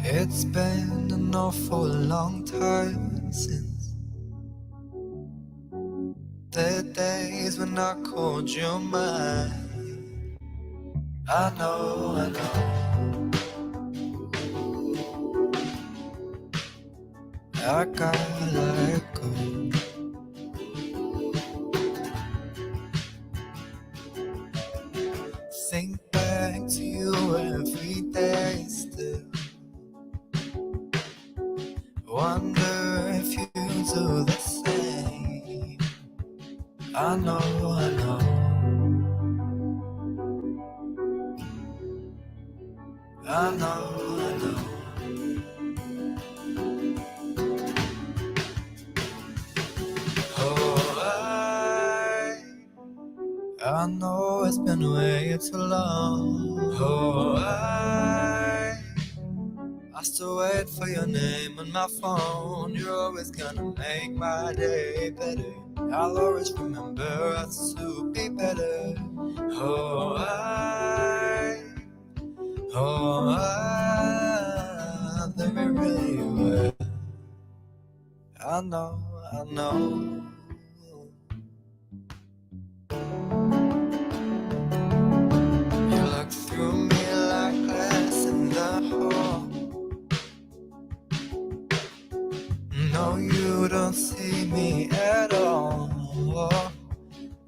It's been an awful long time since the days when I called you mine. I know, I gotta let go. Think back to you every day still. Wonder if you do the same. I know, I know. I know, I know. Oh, I know it's been way too long. Oh, I still wait for your name on my phone. You're always gonna make my day better. I'll always remember us to be better. Oh, that we really were. I know, I know. You look through me like glass in the hall. No, you don't see me at all.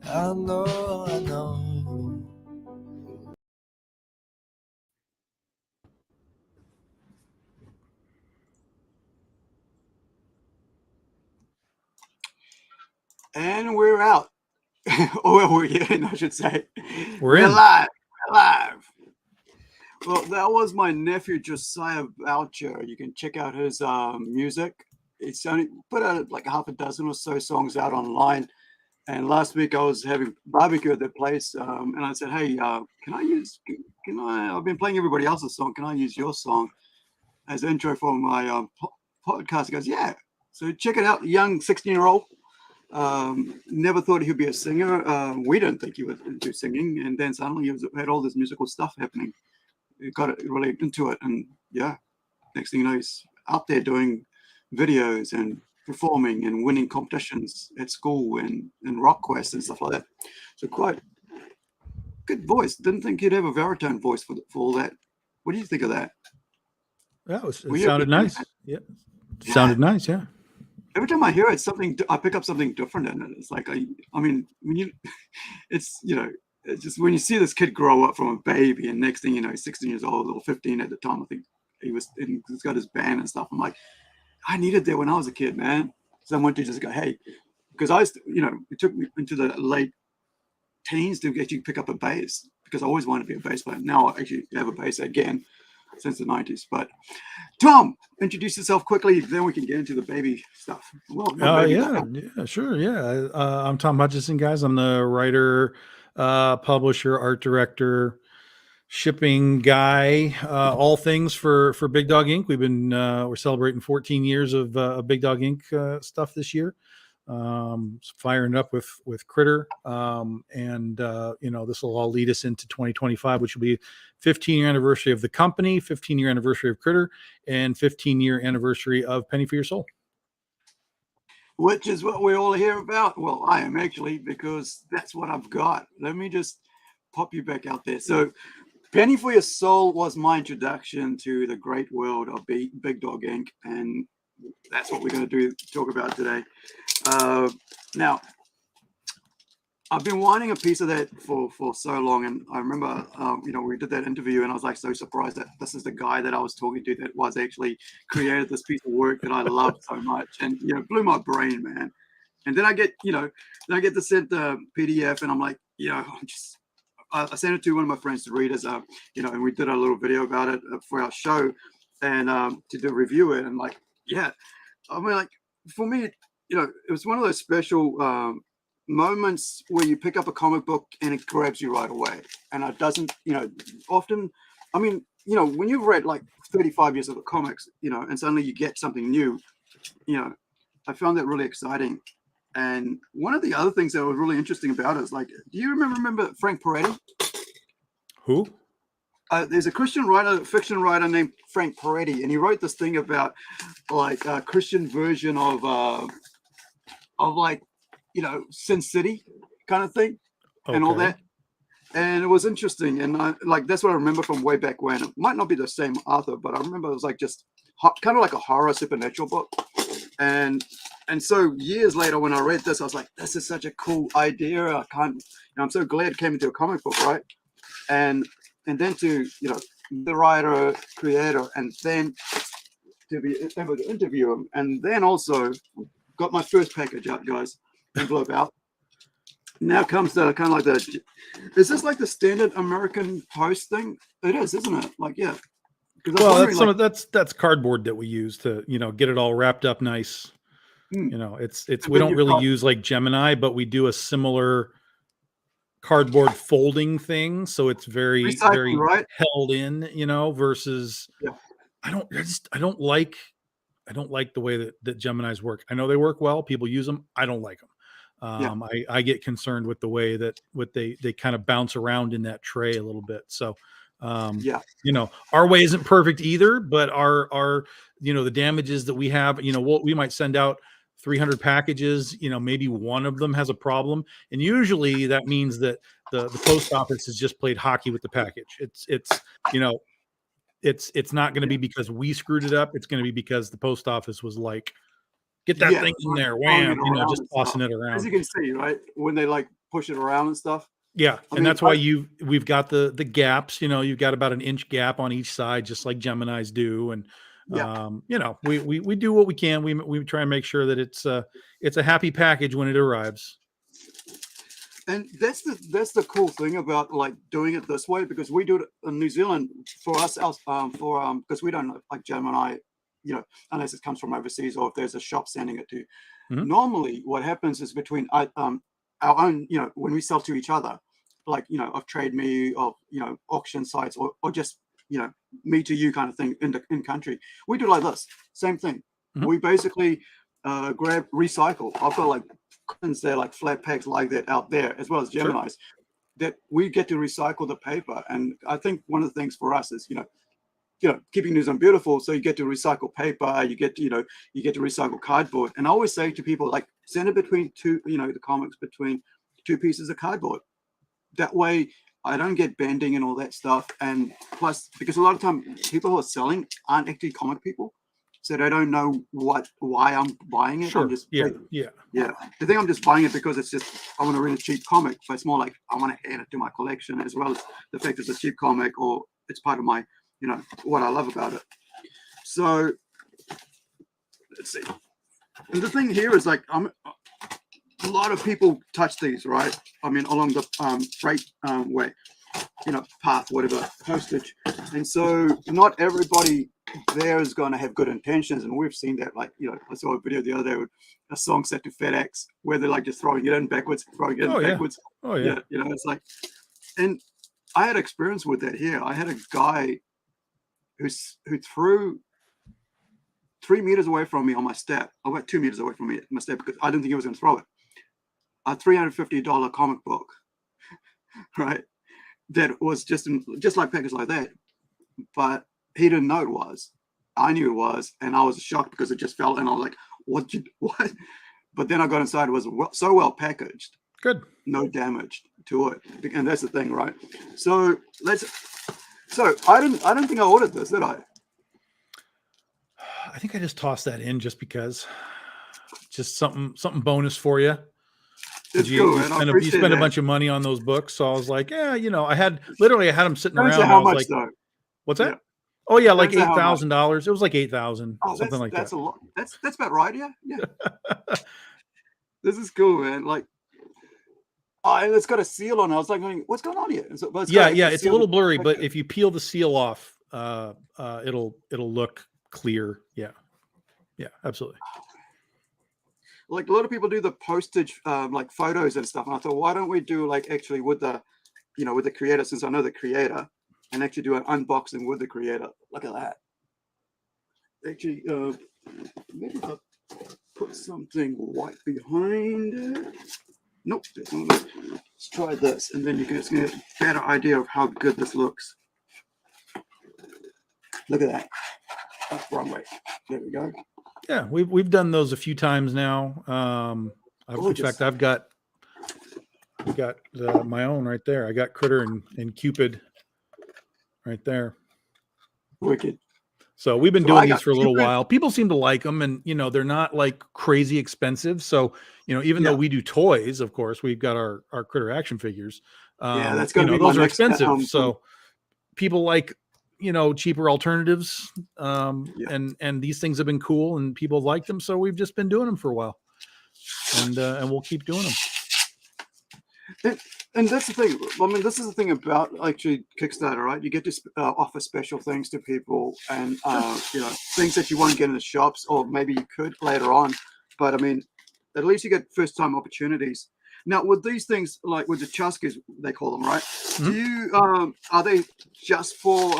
I know, I know. And we're out. Oh, well, we're in, I should say. We're in. Live. We're live. Well, that was my nephew Josiah Boucher. You can check out his music. It's only put out like half a dozen or so songs out online. And last week I was having barbecue at their place, and I said, "Hey, can I use? Can I? I've been playing everybody else's song. Can I use your song as intro for my podcast?" He goes, "Yeah." So check it out. Young 16-year-old. Never thought he'd be a singer. We didn't think he would do singing, and then suddenly he had all this musical stuff happening. He got really into it, and yeah, next thing you know, he's out there doing videos and performing and winning competitions at school and rock quests and stuff like that. So quite good voice. Didn't think he'd have a baritone voice for all that. What do you think of that? Yeah, it sounded nice. Yeah, sounded nice. Yeah. Every time I hear it, I pick up something different in it. It's like I mean, when you, it's it's just when you see this kid grow up from a baby, and next thing you know, he's 16 years old or 15 at the time. I think he's got his band and stuff. I'm like, I needed that when I was a kid, man. Someone to just go, hey, because it took me into the late teens to actually pick up a bass because I always wanted to be a bass player. Now I actually have a bass again since the 90s. But Tom, introduce yourself quickly, then we can get into the baby stuff. Well, yeah, sure. Yeah. I'm Tom Hutchinson, guys. I'm the writer, publisher, art director, shipping guy, all things for Big Dog Inc. We're celebrating 14 years of Big Dog Inc. Stuff this year. Firing up with Critter, and this will all lead us into 2025, which will be 15-year anniversary of the company, 15-year anniversary of Critter, and 15-year anniversary of Penny for Your Soul. Which is what we all hear about. Well, I am actually, because that's what I've got. Let me just pop you back out there. So Penny for Your Soul was my introduction to the great world of Big Dog Inc. And that's what we're going to talk about today. Now, I've been wanting a piece of that for so long, and I remember, we did that interview, and I was like so surprised that this is the guy that I was talking to that was actually created this piece of work that I loved so much, and blew my brain, man. And then I get to send the PDF, and I'm like, I sent it to one of my friends to read as and we did a little video about it for our show, and to review it, and like, yeah, I mean, like for me, it was one of those special moments where you pick up a comic book and it grabs you right away. And it doesn't, often, I mean, when you've read like 35 years of the comics, and suddenly you get something new, I found that really exciting. And one of the other things that was really interesting about it is like, do you remember Frank Peretti? Who? There's a fiction writer named Frank Peretti, and he wrote this thing about like a Christian version of like, you know, Sin City kind of thing, and all that. And it was interesting, and like that's what I remember from way back when. It might not be the same author, but I remember it was like just kind of like a horror supernatural book. And so years later, when I read this, I was like, this is such a cool idea. I'm so glad it came into a comic book, right? And then to, you know, the writer, creator, and then to be able to interview him, and then also got my first package out, guys, envelope out. Now comes the kind of like is this like the standard American Post thing? It is, isn't it? Like, yeah. Well, that's cardboard that we use to, you know, get it all wrapped up nice. You know, it's we don't really use like Gemini, but we do a similar cardboard folding thing, so it's very right? held in, you know, versus I don't like the way that Geminis work. I know they work well, people use them. I don't like them. I get concerned with the way that they kind of bounce around in that tray a little bit. So you know, our way isn't perfect either, but our you know, the damages that we have, you know, we might send out 300 packages, you know, maybe one of them has a problem, and usually that means that the post office has just played hockey with the package. It's you know, it's not going to be because we screwed it up. It's going to be because the post office was like, get that thing in there, wham, you know, just tossing it around. As you can see, right, when they like push it around and stuff. Yeah, and that's why we've got the gaps. You know, you've got about an inch gap on each side, just like Geminis do, and you know, we do what we can. We try and make sure that it's a happy package when it arrives. And that's the cool thing about like doing it this way, because we do it in New Zealand for ourselves, because we don't like Gemini, you know, unless it comes from overseas or if there's a shop sending it to. Normally, what happens is between our own, you know, when we sell to each other, like, you know, of Trade Me, of, you know, auction sites, or just, you know, me to you kind of thing in country, we do like this same thing. We basically grab, recycle. I've got like there, like flat packs like that out there, as well as Geminis, that we get to recycle the paper. And I think one of the things for us is, you know, keeping New Zealand beautiful. So you get to recycle paper, you get to recycle cardboard. And I always say to people, like, send it between two, you know, the comics between two pieces of cardboard. That way I don't get bending and all that stuff. And plus, because a lot of time people who are selling aren't actually comic people, so they don't know why I'm buying it. I'm just, they think I'm just buying it because it's just, I want to read a cheap comic, but it's more like I want to add it to my collection, as well as the fact it's a cheap comic, or it's part of my, you know, what I love about it. So let's see. And the thing here is like, a lot of people touch these, right? I mean, along the freight way, you know, path, whatever, postage. And so not everybody there is going to have good intentions. And we've seen that, like, you know, I saw a video the other day with a song set to FedEx where they're like just throwing it in backwards, backwards. Oh, yeah. You know, it's like, and I had experience with that here. I had a guy who threw 3 meters away from me on my step, about 2 meters away from me on my step, because I didn't think he was going to throw it, a $350 comic book, right? That was just like package like that, but he didn't know it was. I knew it was, and I was shocked because it just fell, and I was like, what? But then I got inside, it was so well packaged. Good. No damage to it. And that's the thing, right? So I don't think I ordered this, did I? I think I just tossed that in just because, just something bonus for you. You spend a bunch of money on those books, so I was like, yeah, you know, I had them sitting around. How much though? What's that? Yeah. Oh yeah, like $8,000. It was like 8,000, something like that. That's a lot. That's about right, yeah. This is cool, man. Like, and it's got a seal on it. I was like, what's going on here? It's a little blurry, but if you peel the seal off, it'll look clear. Yeah, absolutely. Like a lot of people do the postage, like photos and stuff. And I thought, why don't we do like actually with the, you know, with the creator, since I know the creator, and actually do an unboxing with the creator. Look at that. Actually, maybe put something white behind it. Nope. Let's try this, and then you can just get a better idea of how good this looks. Look at that. That's wrong way. There we go. Yeah, we've done those a few times now. In fact, I've got my own right there. I got Critter and Cupid right there. Wicked. So we've been doing these for a little while. People seem to like them, and they're not like crazy expensive. So even though we do toys, of course, we've got our Critter action figures. That's going to be those are expensive. So people like cheaper alternatives, and these things have been cool, and people like them. So we've just been doing them for a while, and we'll keep doing them. And that's the thing. I mean, this is the thing about actually Kickstarter, right? You get to offer special things to people, and things that you won't get in the shops, or maybe you could later on. But I mean, at least you get first-time opportunities. Now, with these things, like with the Chuskers, they call them, right? Mm-hmm. Do you are they just for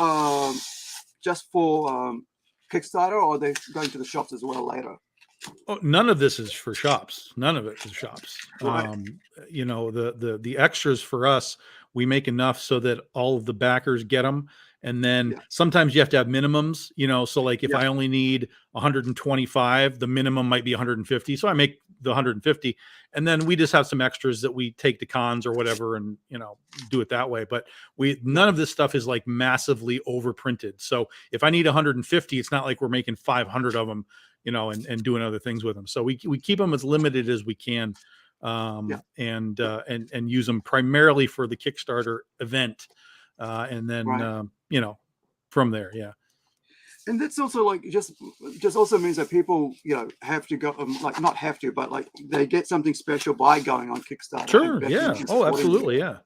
Kickstarter, or are they going to the shops as well later? Oh, none of this is for shops. None of it is shops. Right. The extras for us, we make enough so that all of the backers get them. And then sometimes you have to have minimums, so like if I only need 125, the minimum might be 150. So I make the 150, and then we just have some extras that we take to cons or whatever, and, do it that way. But none of this stuff is like massively overprinted. So if I need 150, it's not like we're making 500 of them, and doing other things with them. So we keep them as limited as we can, and use them primarily for the Kickstarter event. And then, from there. Yeah. And that's also like, just also means that people, have to go, like not have to, but like they get something special by going on Kickstarter. Sure. Yeah. Oh, absolutely. Yeah.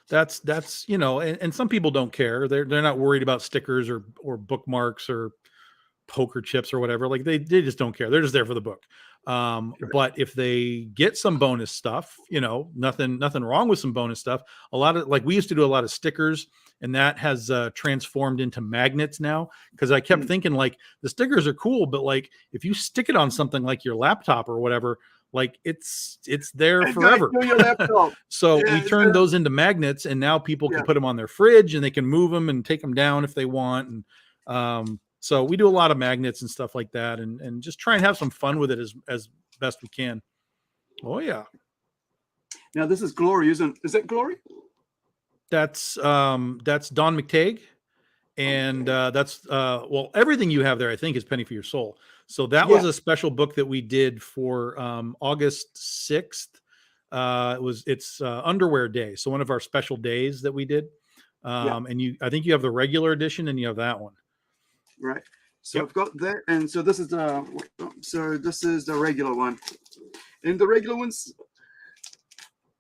That's, and some people don't care. They're not worried about stickers or bookmarks or poker chips or whatever. Like they just don't care. They're just there for the book. But if they get some bonus stuff, nothing wrong with some bonus stuff. A lot of, like, we used to do a lot of stickers, and that has transformed into magnets now. Cause I kept thinking, like, the stickers are cool, but like, if you stick it on something like your laptop or whatever, like it's there forever. So we turned those into magnets, and now people can put them on their fridge, and they can move them and take them down if they want. And, so we do a lot of magnets and stuff like that, and just try and have some fun with it as best we can. Oh yeah. Now this is Glory, is that Glory? That's Don McTague, and that's everything you have there, I think, is Penny for Your Soul. So that was a special book that we did for August 6th. It's Underwear Day, so one of our special days that we did. And I think you have the regular edition, and you have that one. Right. So I've got that, and so this is the regular one, and the regular ones.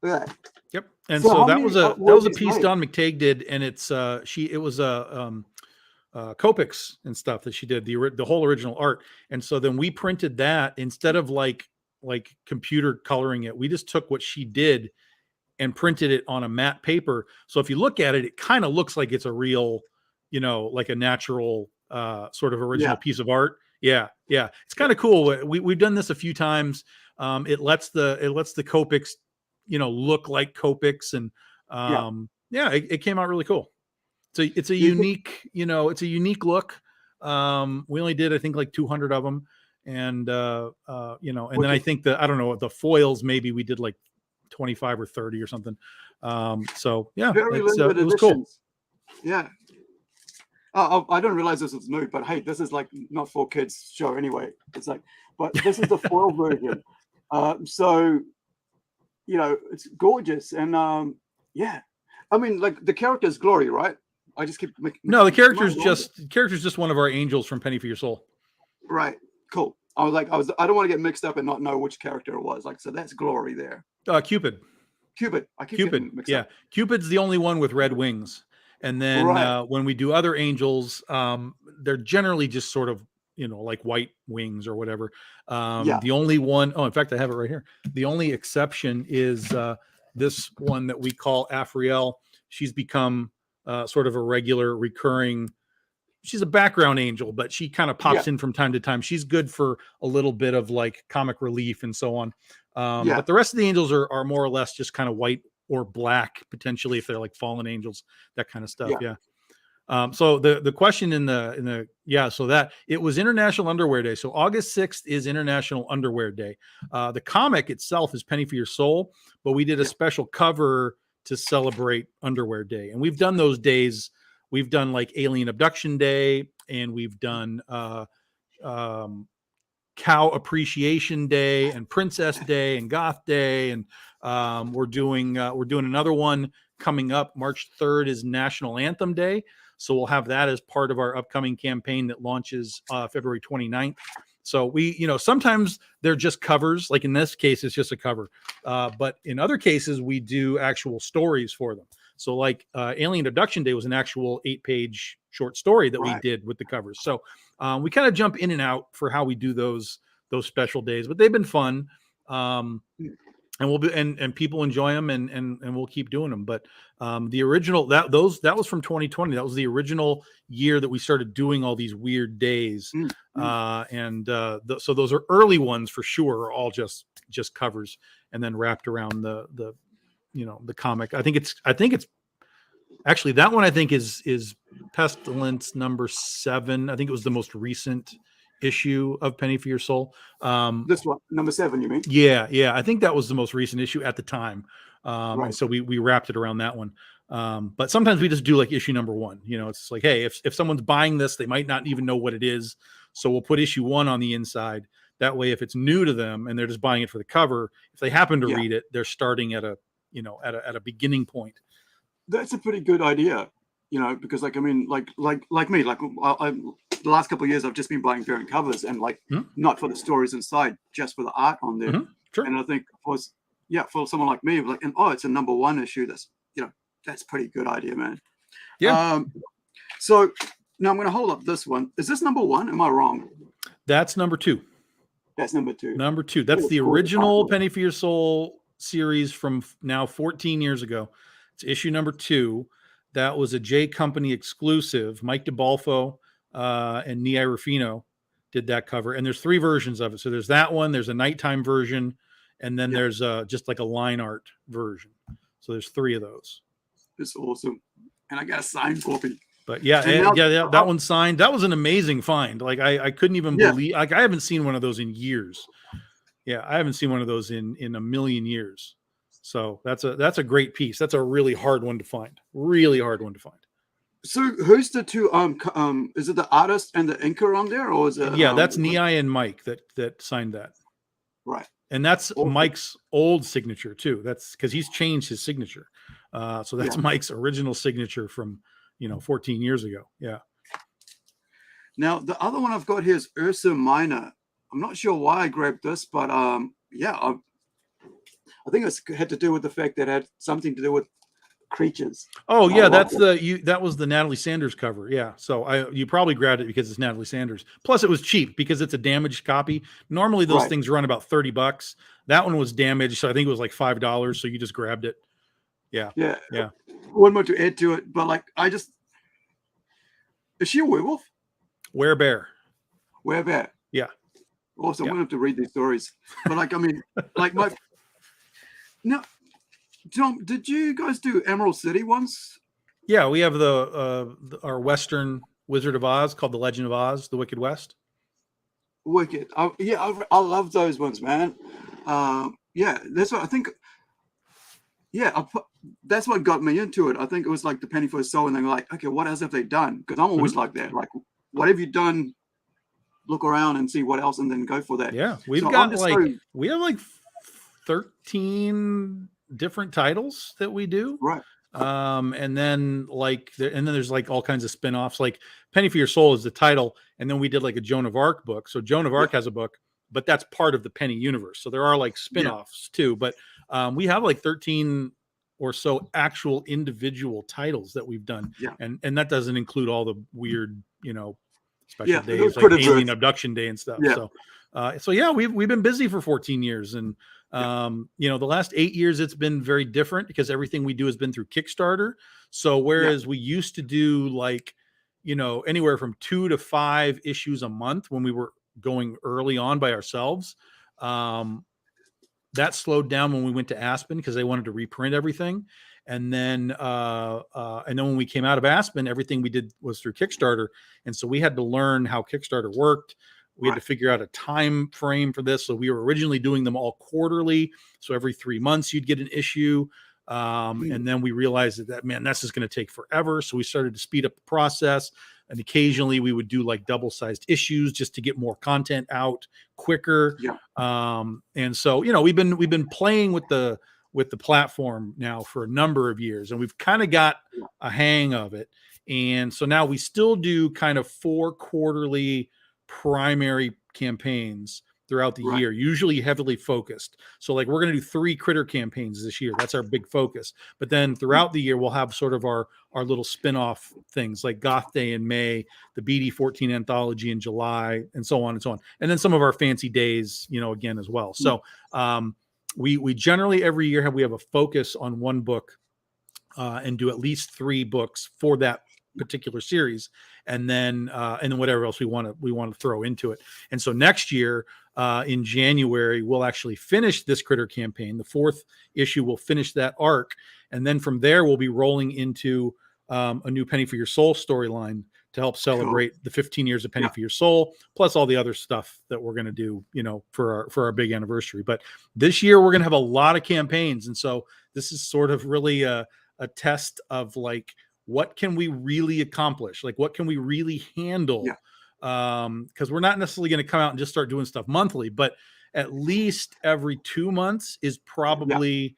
Right. Yep. And so that was a piece Don McTague did, and it was Copics and stuff that she did, the whole original art. And so then we printed that instead of like computer coloring it. We just took what she did and printed it on a matte paper. So if you look at it, it kind of looks like it's a real, like a natural sort of original piece of art. Yeah. It's kind of cool. We've done this a few times. It lets the Copics, look like Copics, and it came out really cool. So it's a unique, it's a unique look. We only did, I think, like 200 of them. And, and then I think I don't know, the foils, maybe we did like 25 or 30 or something. So yeah, it was cool. Yeah. Oh, I don't realize this was new, but hey, this is like not for kids show anyway. It's like, but this is the foil version. So, it's gorgeous. And I mean, like the character is Glory, right? I just keep making. No, the character's just one of our angels from Penny for Your Soul. Right. Cool. I don't want to get mixed up and not know which character it was. Like, so that's Glory there. Cupid. I keep getting mixed up. Cupid's the only one with red wings. And then when we do other angels, they're generally just sort of, like white wings or whatever. The only one, in fact, I have it right here. The only exception is this one that we call Afriel. She's become sort of a regular recurring she's a background angel, but she kind of pops in from time to time. She's good for a little bit of like comic relief and so on. But the rest of the angels are more or less just kind of white or black, potentially, if they're like fallen angels, that kind of stuff. Yeah. So the question so that it was International Underwear Day. So August 6th is International Underwear Day. The comic itself is Penny for Your Soul, but we did a special cover to celebrate Underwear Day. And we've done those days. We've done like Alien Abduction Day, and we've done Cow Appreciation Day and Princess Day and Goth Day. And we're doing another one coming up. March 3rd is National Anthem Day. So we'll have that as part of our upcoming campaign that launches February 29th. So we, sometimes they're just covers. Like in this case, it's just a cover. But in other cases, we do actual stories for them. So like Alien Abduction Day was an actual 8-page short story that we did with the covers. So we kind of jump in and out for how we do those special days, but they've been fun. And we'll be, and people enjoy them, and we'll keep doing them. But the original that was from 2020. That was the original year that we started doing all these weird days. So those are early ones for sure, are all just covers, and then wrapped around the comic. I think it's actually that one. I think is Pestilence number 7. I think it was the most recent issue of Penny for Your Soul. This one, number 7, you mean? Yeah. I think that was the most recent issue at the time. And so we wrapped it around that one. But sometimes we just do like issue number 1. It's like, hey, if someone's buying this, they might not even know what it is. So we'll put issue 1 on the inside. That way, if it's new to them and they're just buying it for the cover, if they happen to read it, they're starting at a beginning point. That's a pretty good idea. Because like me, the last couple of years, I've just been buying variant covers, and not for the stories inside, just for the art on there. Sure. And I think for someone like me, it's a number 1 issue. That's a pretty good idea, man. Yeah. So now I'm going to hold up this one. Is this number 1? Am I wrong? That's number 2. That's number 2. Number 2. That's the original Penny for Your Soul series from now 14 years ago. It's issue number 2. That was a J Company exclusive. Mike DiBalfo and Nia Rufino did that cover. And there's 3 versions of it. So there's that one, there's a nighttime version, and then there's just like a line art version. So there's 3 of those. It's awesome. And I got a signed copy. But that one's signed. That was an amazing find. Like I couldn't even believe, like I haven't seen one of those in years. Yeah, I haven't seen one of those in a million years. So that's a great piece. That's a really hard one to find. Really hard one to find. So who's the 2? Is it the artist and the inker on there, or is it? Yeah, that's Niai and Mike that signed that. Right. And that's Mike's old signature too. That's because he's changed his signature. So that's Mike's original signature from 14 years ago. Yeah. Now the other one I've got here is Ursa Minor. I'm not sure why I grabbed this, but I think it had to do with the fact that it had something to do with creatures. Oh yeah, that was the Natalie Sanders cover. Yeah, so you probably grabbed it because it's Natalie Sanders. Plus, it was cheap because it's a damaged copy. Normally, those things run about $30. That one was damaged, so I think it was like $5. So you just grabbed it. Yeah. One more to add to it, but is she a werewolf? Werebear. Yeah. Also, I'm gonna have to read these stories. But now, Tom, did you guys do Emerald City once? Yeah, we have our Western Wizard of Oz called The Legend of Oz, The Wicked West. Wicked. I love those ones, man. That's what I think. Yeah, that's what got me into it. I think it was like the Penny for a Soul, and they're like, okay, what else have they done? Because I'm always like that. Like, what have you done? Look around and see what else, and then go for that. Yeah, we have 13 different titles that we do. Right. And then there's like all kinds of spin-offs. Like Penny for Your Soul is the title, and then we did like a Joan of Arc book. So Joan of Arc has a book, but that's part of the Penny universe. So there are like spin-offs too. But we have like 13 or so actual individual titles that we've done. Yeah. And that doesn't include all the weird, special days like Alien Abduction Day and stuff. Yeah. So we've been busy for 14 years, and the last 8 years it's been very different because everything we do has been through Kickstarter. So whereas we used to do like anywhere from 2 to 5 issues a month when we were going early on by ourselves. That slowed down when we went to Aspen because they wanted to reprint everything. And then when we came out of Aspen, everything we did was through Kickstarter. And so we had to learn how Kickstarter worked. We had to figure out a time frame for this. So we were originally doing them all quarterly. So every 3 months you'd get an issue. And then we realized that man, that's just going to take forever. So we started to speed up the process. And occasionally we would do like double-sized issues just to get more content out quicker. Yeah. And so, we've been playing with the platform now for a number of years, and we've kind of got a hang of it. And so now we still do kind of 4 quarterly primary campaigns throughout the year, usually heavily focused. So like we're going to do 3 critter campaigns this year. That's our big focus. But then throughout the year, we'll have sort of our little spin-off things like Goth Day in May, the BD14 anthology in July, and so on and so on. And then some of our fancy days, again as well. So we generally every year we have a focus on one book and do at least 3 books for that particular series, and then whatever else we want to throw into it. And so next year in January we'll actually finish this critter campaign. The 4th issue will finish that arc, and then from there we'll be rolling into a new Penny for Your Soul storyline to help celebrate the 15 years of Penny for Your Soul, plus all the other stuff that we're going to do, for our big anniversary. But this year we're going to have a lot of campaigns, and so this is sort of really a test of like, what can we really accomplish? Like, what can we really handle? Because we're not necessarily going to come out and just start doing stuff monthly, but at least every 2 months is probably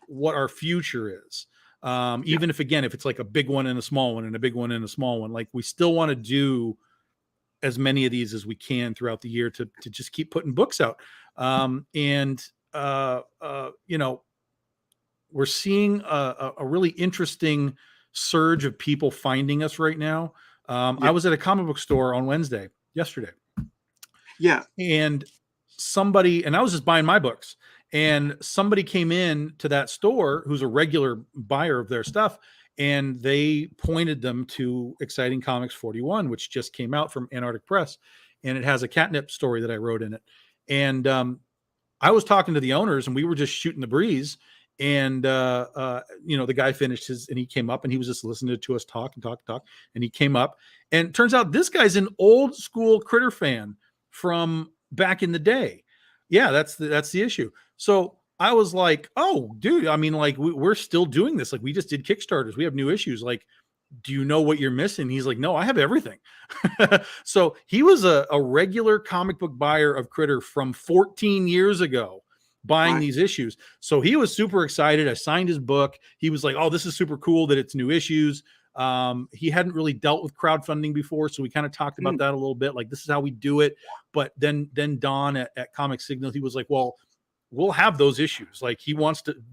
what our future is. Even if it's like a big one and a small one and a big one and a small one, like we still want to do as many of these as we can throughout the year to just keep putting books out. We're seeing a really interesting surge of people finding us right now. I was at a comic book store on yesterday. And I was just buying my books, and somebody came in to that store who's a regular buyer of their stuff, and they pointed them to Exciting Comics 41, which just came out from Antarctic Press, and it has a catnip story that I wrote in it. And I was talking to the owners, and we were just shooting the breeze. And, the guy finished and he came up and he was just listening to us talk. And he came up, and it turns out this guy's an old school critter fan from back in the day. Yeah, that's the issue. So I was like, oh, dude, I mean, like we're still doing this. Like we just did Kickstarters. We have new issues. Like, do you know what you're missing? He's like, no, I have everything. So he was a regular comic book buyer of critter from 14 years ago, buying these issues. So he was super excited. I signed his book. He was like, oh, this is super cool that it's new issues. He hadn't really dealt with crowdfunding before, so we kind of talked about that a little bit. Like, this is how we do it. But then Don at Comic Signal, he was like, well, we'll have those issues. Like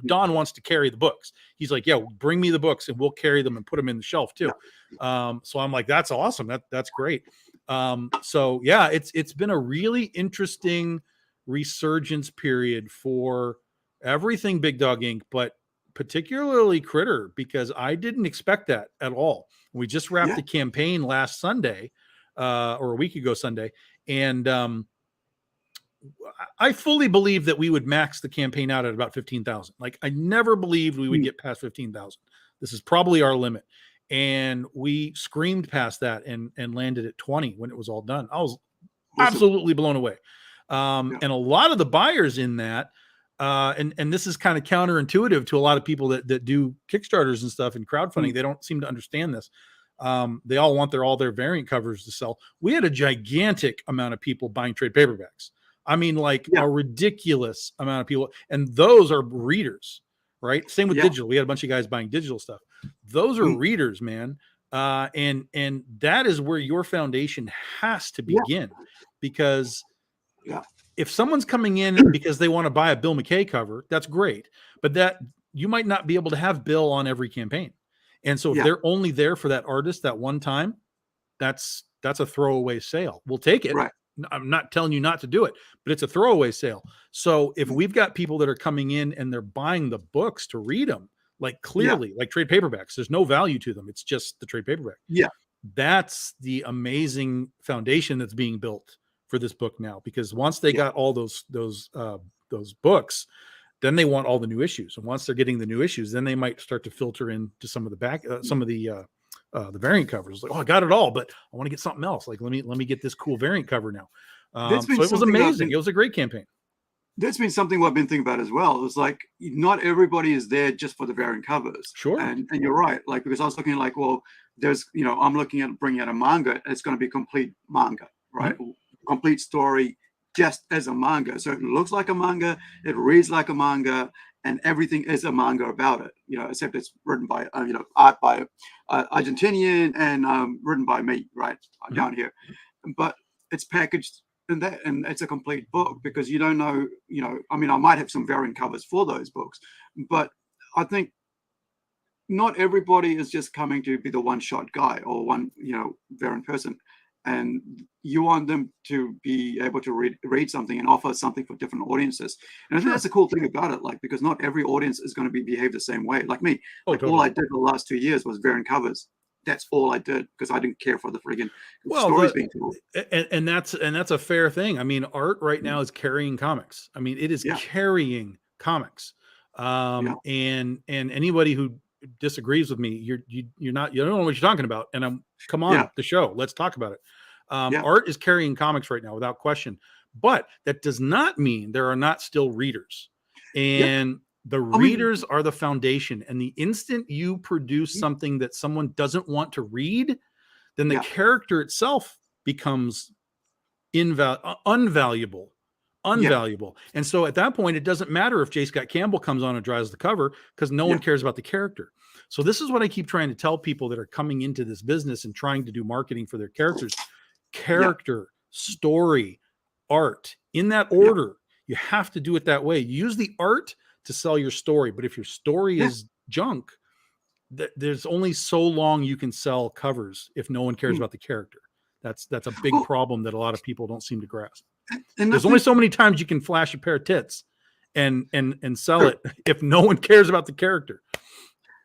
Don wants to carry the books. He's like, yeah, bring me the books and we'll carry them and put them in the shelf too. So I'm like, that's awesome. That's great. So yeah, it's been a really interesting resurgence period for everything Big Dog Inc., but particularly Critter, because I didn't expect that at all. We just wrapped the campaign last Sunday, or a week ago Sunday, and I fully believe that we would max the campaign out at about 15,000. Like, I never believed we would get past 15,000. This is probably our limit. And we screamed past that and landed at 20 when it was all done. I was absolutely blown away. And a lot of the buyers in that, and this is kind of counterintuitive to a lot of people that do Kickstarters and stuff and crowdfunding. They don't seem to understand this. They all want all their variant covers to sell. We had a gigantic amount of people buying trade paperbacks. I mean, like a ridiculous amount of people. And those are readers, right? Same with digital. We had a bunch of guys buying digital stuff. Those are readers, man. And that is where your foundation has to begin, because if someone's coming in because they want to buy a Bill McKay cover, that's great. But that you might not be able to have Bill on every campaign. And so if they're only there for that artist that one time, that's a throwaway sale. We'll take it. Right. I'm not telling you not to do it, but it's a throwaway sale. So if we've got people that are coming in and they're buying the books to read them, like clearly, like trade paperbacks, there's no value to them. It's just the trade paperback. that's the amazing foundation that's being built for this book now, because once they got all those books, then they want all the new issues. And once they're getting the new issues, then they might start to filter into some of the back, some of the variant covers. Like, oh, I got it all, but I want to get something else. Like, let me get this cool variant cover now. So it was amazing. It was a great campaign. That's been something I've been thinking about as well. It's like, not everybody is there just for the variant covers. Sure. And you're right. Like, because I was looking like, well, there's, I'm looking at bringing out a manga. It's going to be complete manga, right? Mm-hmm. Complete story just as a manga. So it looks like a manga, it reads like a manga, and everything is a manga about it, except it's written by, art by Argentinian and written by me, right, down here. But it's packaged in that, and it's a complete book, because you don't know, I might have some variant covers for those books, but I think not everybody is just coming to be the one-shot guy or one, variant person. And you want them to be able to read something and offer something for different audiences. And I think that's the cool thing about it, like, because not every audience is going to behave the same way. Like me, totally. All I did the last 2 years was variant covers. That's all I did, because I didn't care for the friggin' stories being told. And that's a fair thing. I mean, art right now is carrying comics. I mean, it is carrying comics. And anybody who disagrees with me, you don't know what you're talking about. And come on the show, let's talk about it. Art is carrying comics right now without question, but that does not mean there are not still readers, and the readers are the foundation. And the instant you produce something that someone doesn't want to read, then the character itself becomes unvaluable. And so at that point, it doesn't matter if J. Scott Campbell comes on and drives the cover, because no one cares about the character. So this is what I keep trying to tell people that are coming into this business and trying to do marketing for their characters. Character, story, art, in that order. You have to do it that way. Use the art to sell your story. But if your story is junk, there's only so long you can sell covers if no one cares about the character. That's a big problem that a lot of people don't seem to grasp. And there's only so many times you can flash a pair of tits and sell it if no one cares about the character.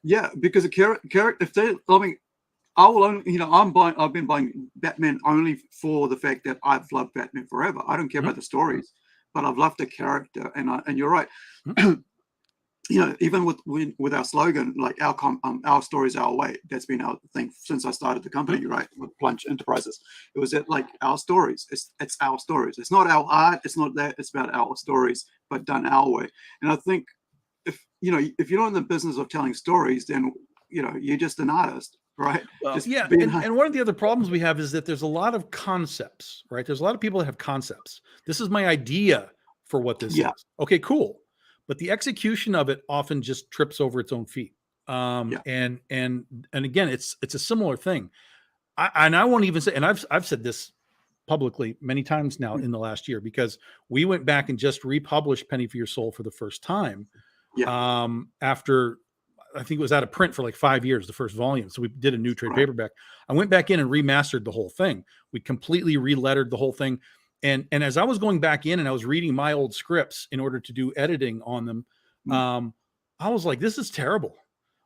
Yeah, because a character, if they, I will only, I've been buying Batman only for the fact that I've loved Batman forever. I don't care about the stories, but I've loved the character. And you're right. Even with our slogan, like our stories our way, that's been our thing since I started the company, right? With Plunge Enterprises, it was like our stories. It's our stories. It's not our art. It's not that. It's about our stories, but done our way. And I think if you're not in the business of telling stories, then you're just an artist, right? Well, and one of the other problems we have is that there's a lot of concepts, right? There's a lot of people that have concepts. This is my idea for what this is. Okay, cool. But the execution of it often just trips over its own feet. And again, it's a similar thing. I won't even say, and I've said this publicly many times now in the last year, because we went back and just republished Penny for Your Soul for the first time. After I think it was out of print for like 5 years, the first volume. So we did a new trade paperback. I went back in and remastered the whole thing. We completely relettered the whole thing. And as I was going back in and I was reading my old scripts in order to do editing on them, I was like, this is terrible.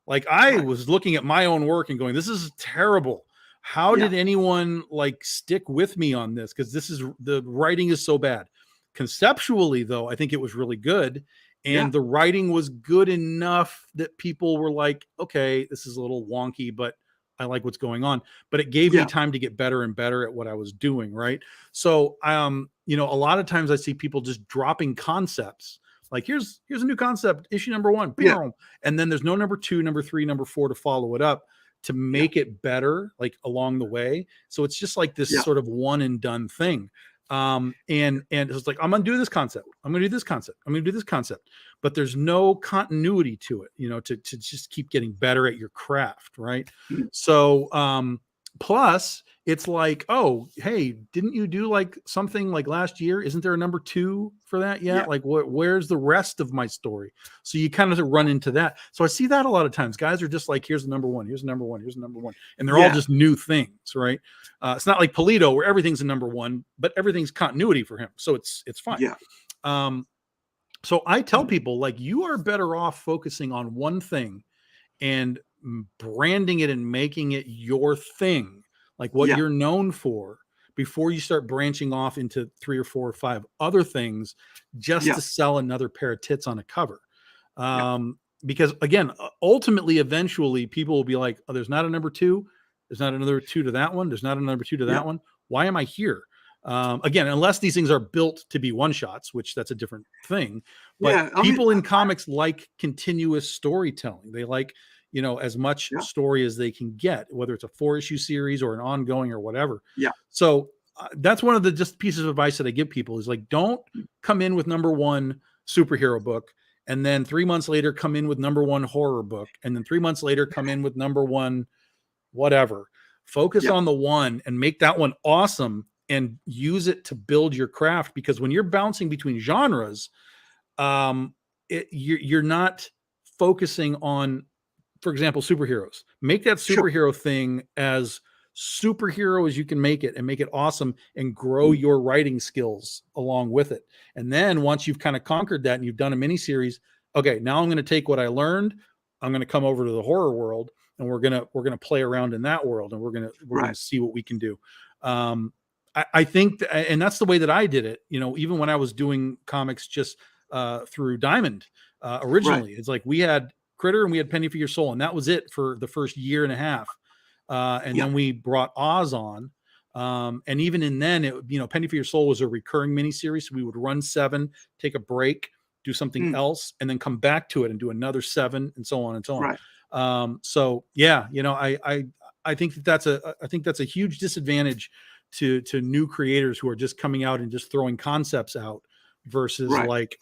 Like, I was looking at my own work and going, this is terrible. How did anyone stick with me on this? Because the writing is so bad. Conceptually, though, I think it was really good. And the writing was good enough that people were like, okay, this is a little wonky, but I like what's going on. But it gave me time to get better and better at what I was doing, right? So, a lot of times I see people just dropping concepts. Like, here's a new concept, issue number 1. And then there's no number 2, number 3, number 4 to follow it up to make it better, along the way. So it's just like this sort of one and done thing. And it's like, I'm going to do this concept. I'm going to do this concept. I'm going to do this concept, but there's no continuity to it, to just keep getting better at your craft. Right. So, plus it's like, oh, hey, didn't you do something last year? Isn't there a number 2 for that yet? Where's the rest of my story? So you kind of run into that. So I see that a lot of times. Guys are just like, here's the number 1, here's the number 1, here's the number 1. And they're all just new things, right? It's not like Polito where everything's a number 1, but everything's continuity for him. So it's fine. So I tell people, you are better off focusing on one thing and branding it and making it your thing, like what Yeah. you're known for, before you start branching off into 3 or 4 or 5 other things just Yeah. to sell another pair of tits on a cover. Yeah. Because again, ultimately, eventually people will be like, oh, there's not a number 2. There's not another 2 to that one. There's not a number 2 to that Yeah. one. Why am I here? Again, unless these things are built to be one shots, which that's a different thing. But Yeah. I mean, people in comics like continuous storytelling. They like, as much Yeah. story as they can get, whether it's a 4-issue series or an ongoing or whatever. Yeah. So that's one of the just pieces of advice that I give people is like, don't come in with number 1 superhero book, and then 3 months later come in with number 1 horror book, and then 3 months later come in with number 1 whatever. Focus Yeah. on the one and make that one awesome and use it to build your craft, because when you're bouncing between genres, you're not focusing on, for example, superheroes. Make that superhero thing as superhero as you can make it, and make it awesome, and grow your writing skills along with it. And then once you've kind of conquered that and you've done a mini series, okay, now I'm going to take what I learned, I'm going to come over to the horror world, and we're going to play around in that world, and we're going to see what we can do. I think, and that's the way that I did it, even when I was doing comics just through Diamond originally. It's like we had Critter and we had Penny for Your Soul, and that was it for the first year and a half. And then we brought Oz on. And even in then, Penny for Your Soul was a recurring miniseries. So we would run 7, take a break, do something else, and then come back to it and do another 7, and so on and so on. So yeah, I think that's a huge disadvantage to new creators who are just coming out and just throwing concepts out versus like,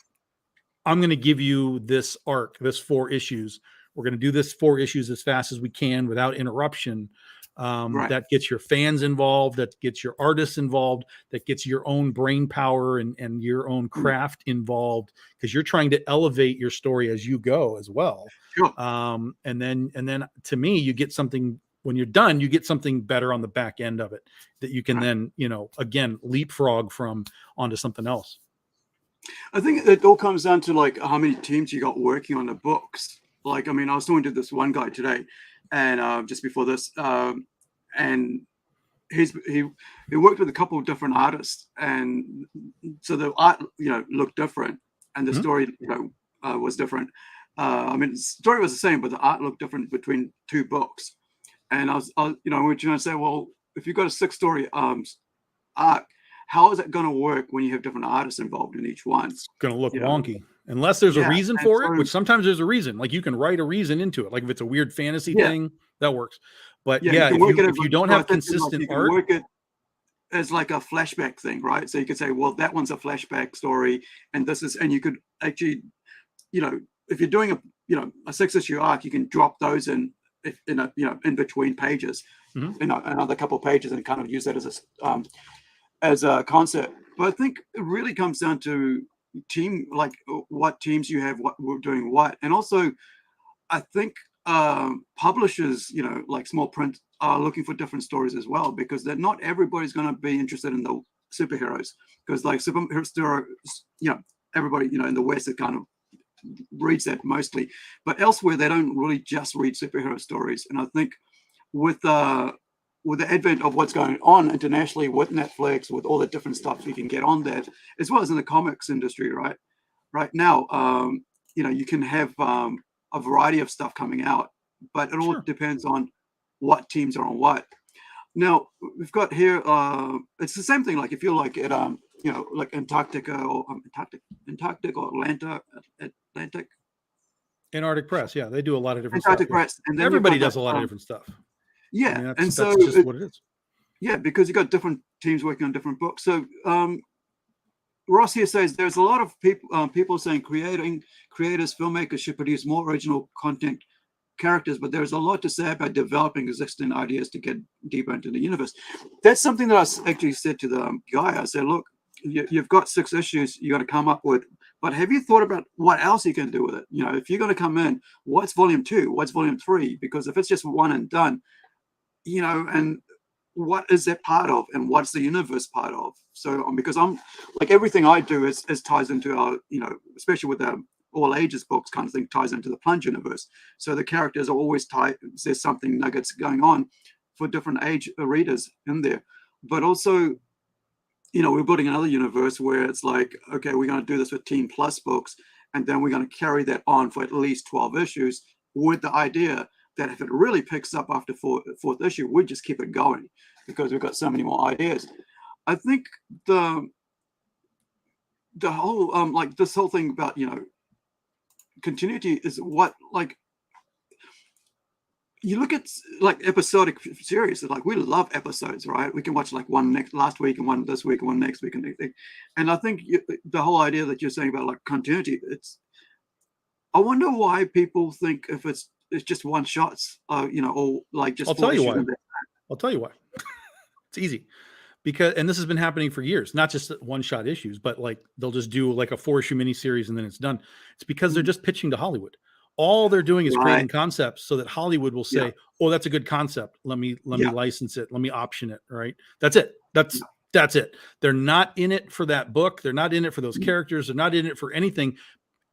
I'm going to give you this arc, this 4 issues. We're going to do this 4 issues as fast as we can without interruption. That gets your fans involved, that gets your artists involved, that gets your own brain power and your own craft involved, because you're trying to elevate your story as you go as well. Sure. And then to me, you get something, when you're done, you get something better on the back end of it that you can then, again, leapfrog from onto something else. I think it all comes down to like how many teams you got working on the books. Like, I mean, I was talking to this one guy today, and just before this, and he worked with a couple of different artists, and so the art, looked different, and the story, was different. I mean, the story was the same, but the art looked different between 2 books. And I was we were trying to say, well, if you've got a 6-story arc, how is it going to work when you have different artists involved in each one? It's going to look wonky unless there's a reason for it, which sometimes there's a reason. Like you can write a reason into it. Like if it's a weird fantasy thing, that works. But if you don't have consistent art, work it as like a flashback thing, right? So you could say, well, that one's a flashback story, and this is, and you could actually, if you're doing a 6-issue arc, you can drop those in in between pages, another couple of pages, and kind of use that as a concept. But I think it really comes down to team, like what teams you have, what we're doing what. And also I think publishers, like small print, are looking for different stories as well, because they're not everybody's going to be interested in the superheroes, because like superheroes, everybody, in the West, it kind of reads that mostly, but elsewhere they don't really just read superhero stories. And I think with the advent of what's going on internationally with Netflix, with all the different stuff you can get on that, as well as in the comics industry, right now, you can have a variety of stuff coming out, but it all depends on what teams are on what. Now we've got here, it's the same thing. Like if you're like at like Antarctica or Atlantic. Antarctic Press, they do a lot of different Antarctic stuff. Press, and then everybody does a lot of different stuff. Yeah, and so that's just what it is. Yeah, because you got different teams working on different books. So Ross here says there's a lot of people saying creators, filmmakers should produce more original content characters, but there's a lot to say about developing existing ideas to get deeper into the universe. That's something that I actually said to the guy. I said, look, you've got 6 issues you got to come up with, but have you thought about what else you can do with it? If you're going to come in, what's volume 2? What's volume 3? Because if it's just one and done, and what is that part of, and what's the universe part of? So because I'm like, everything I do is ties into our, especially with the all ages books kind of thing, ties into the Plunge universe. So the characters are always tied. There's something nuggets going on for different age readers in there. But also, we're building another universe where it's like, okay, we're going to do this with Teen Plus books, and then we're going to carry that on for at least 12 issues with the idea that if it really picks up after fourth issue, we just keep it going because we've got so many more ideas. I think the whole like this whole thing about continuity is what, like, you look at like episodic series, like we love episodes, right? We can watch like one last week and one this week and one next week and I think the whole idea that you're saying about like continuity, I wonder why people think if it's just one shots, or like just. I'll tell you why. It's easy. Because, and this has been happening for years, not just one shot issues, but like they'll just do like a 4-issue miniseries and then it's done. It's because they're just pitching to Hollywood. All they're doing is creating concepts so that Hollywood will say, "Oh, that's a good concept. Let me license it. Let me option it." Right? That's it. That's it. They're not in it for that book. They're not in it for those characters. They're not in it for anything.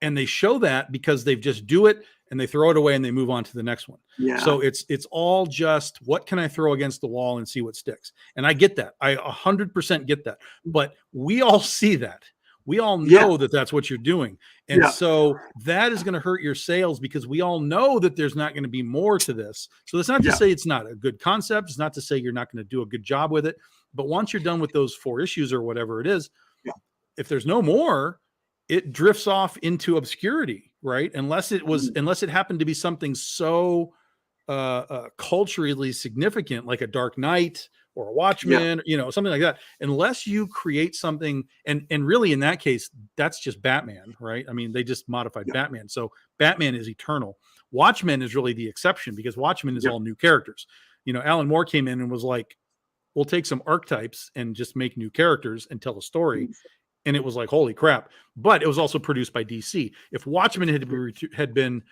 And they show that because they just do it and they throw it away and they move on to the next one. Yeah. So it's all just, what can I throw against the wall and see what sticks? And I get that. I 100% get that. But we all see that. We all know that that's what you're doing. And so that is going to hurt your sales because we all know that there's not going to be more to this. So that's not to say it's not a good concept. It's not to say you're not going to do a good job with it. But once you're done with those 4 issues or whatever it is, if there's no more, it drifts off into obscurity, right? Unless it happened to be something so culturally significant, like a Dark Knight or a Watchmen, something like that. Unless you create something, and really in that case, that's just Batman, right? I mean, they just modified Batman. So Batman is eternal. Watchmen is really the exception because Watchmen is all new characters. Alan Moore came in and was like, we'll take some archetypes and just make new characters and tell a story. And it was like, holy crap. But it was also produced by DC. If Watchmen had been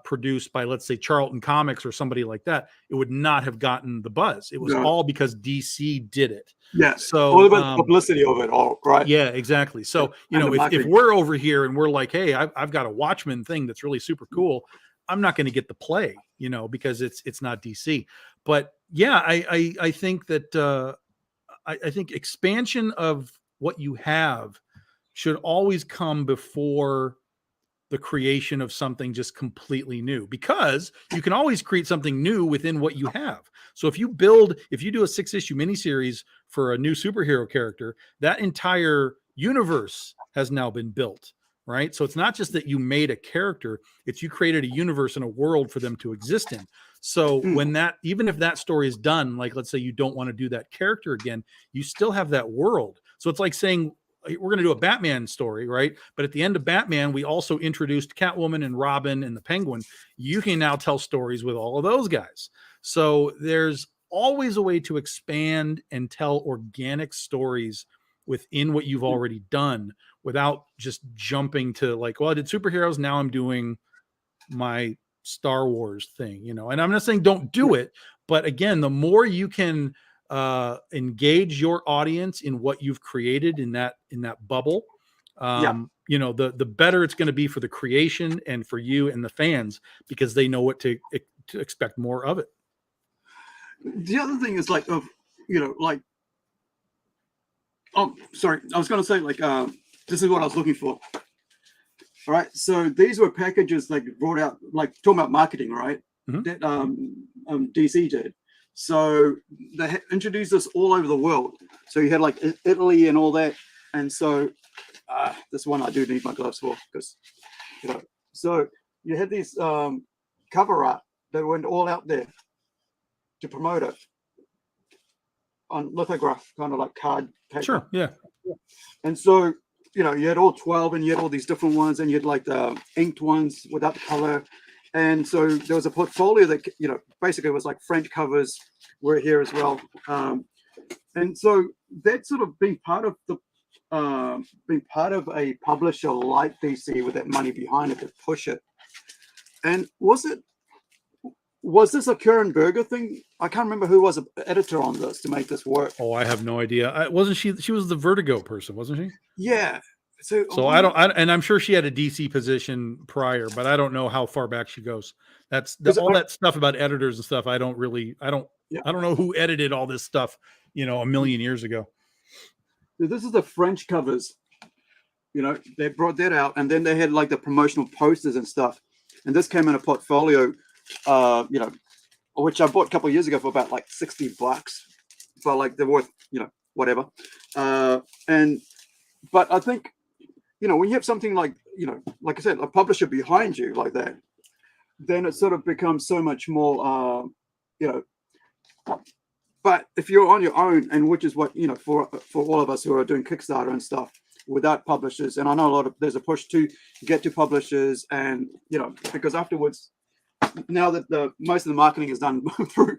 produced by, let's say, Charlton Comics or somebody like that, it would not have gotten the buzz. It was all because DC did it. Yeah. So all about the publicity of it all, right? Yeah, exactly. So, if we're over here and we're like, hey, I've got a Watchmen thing that's really super cool, I'm not going to get the play, because it's not DC. But yeah, I think that I think expansion of what you have should always come before the creation of something just completely new, because you can always create something new within what you have. So if you do a 6-issue miniseries for a new superhero character, that entire universe has now been built, right? So it's not just that you made a character, it's you created a universe and a world for them to exist in. So even if that story is done, like let's say you don't want to do that character again, you still have that world. So it's like saying, we're going to do a Batman story, right? But at the end of Batman, we also introduced Catwoman and Robin and the Penguin. You can now tell stories with all of those guys. So there's always a way to expand and tell organic stories within what you've already done without just jumping to like, well, I did superheroes, now I'm doing my Star Wars thing, and I'm not saying don't do it, but again, the more you can engage your audience in what you've created in that bubble, the better it's going to be for the creation and for you and the fans, because they know what to expect more of it. The other thing is like, oh, sorry, I was going to say this is what I was looking for. All right, so these were packages like brought out, like talking about marketing, right? That DC did. So they introduced this all over the world. So you had like Italy and all that. And so this one I do need my gloves for because, so you had these cover art that went all out there to promote it on lithograph, kind of like card paper. Sure, yeah. And so, you had all 12 and you had all these different ones and you had like the inked ones without the color. And so there was a portfolio that, basically was like French covers were here as well. And so that sort of being part of a publisher like DC with that money behind it to push it. And was this a Karen Berger thing? I can't remember who was an editor on this to make this work. Oh, I have no idea. Wasn't she? She was the Vertigo person, wasn't she? Yeah. So and I'm sure she had a DC position prior, but I don't know how far back she goes. All that stuff about editors and stuff. I don't know who edited all this stuff, a million years ago. This is the French covers. They brought that out, and then they had like the promotional posters and stuff. And this came in a portfolio, which I bought a couple of years ago for about like $60, but like they're worth, whatever. But I think, when you have something like, like I said, a publisher behind you like that, then it sort of becomes so much more, but if you're on your own, and which is what, for all of us who are doing Kickstarter and stuff without publishers, and I know there's a push to get to publishers, and, because afterwards, now that most of the marketing is done through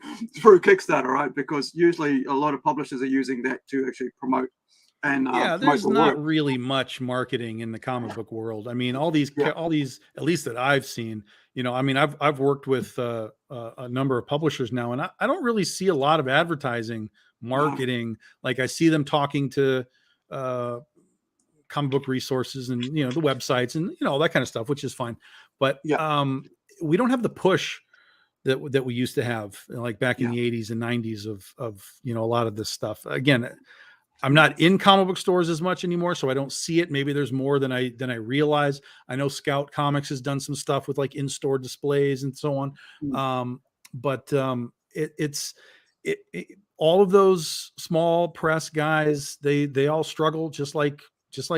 Kickstarter, right? Because usually a lot of publishers are using that to actually promote. And there's not really much marketing in the comic book world. I mean, all these, at least that I've seen, I've worked with a number of publishers now, and I don't really see a lot of advertising, marketing. Like I see them talking to comic book resources and, the websites and, all that kind of stuff, which is fine. But we don't have the push that we used to have, like back in the 80s and 90s of a lot of this stuff. Again, I'm not in comic book stores as much anymore, so I don't see it. Maybe there's more than I realize. I know Scout Comics has done some stuff with like in-store displays and so on. But it's all of those small press guys, they all struggle just like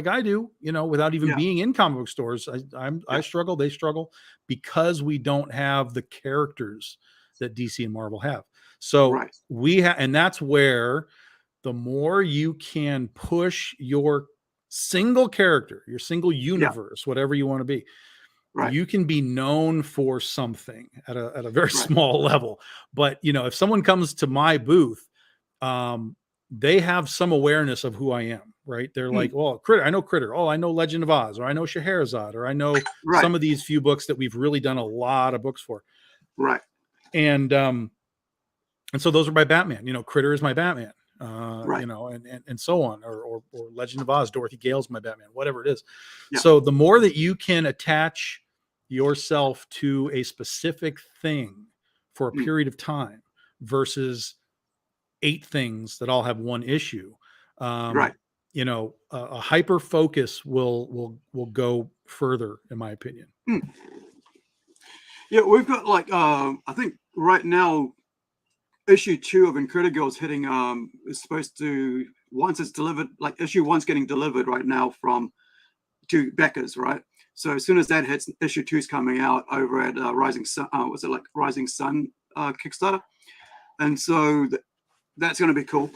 I do, without even being in comic book stores. I struggle, they struggle, because we don't have the characters that DC and Marvel have. So and that's where the more you can push your single character, your single universe, whatever you want to be, you can be known for something at a very small level. But, if someone comes to my booth, they have some awareness of who I am, right? They're like, well, Critter, I know Critter. Oh, I know Legend of Oz, or I know Scheherazade, or I know some of these few books that we've really done a lot of books for. Right. And so those are my Batman, Critter is my Batman. And so on, or Legend of Oz, Dorothy Gale's my Batman, whatever it is. So the more that you can attach yourself to a specific thing for a period of time versus 8 things that all have one issue, a hyper focus will go further, in my opinion. Yeah, we've got like I think right now issue 2 of Incredible is hitting is supposed to, once it's delivered, like issue 1's getting delivered right now to Becker's, right? So as soon as that hits, issue 2's coming out over at Rising Sun, Rising Sun Kickstarter, and so that's going to be cool.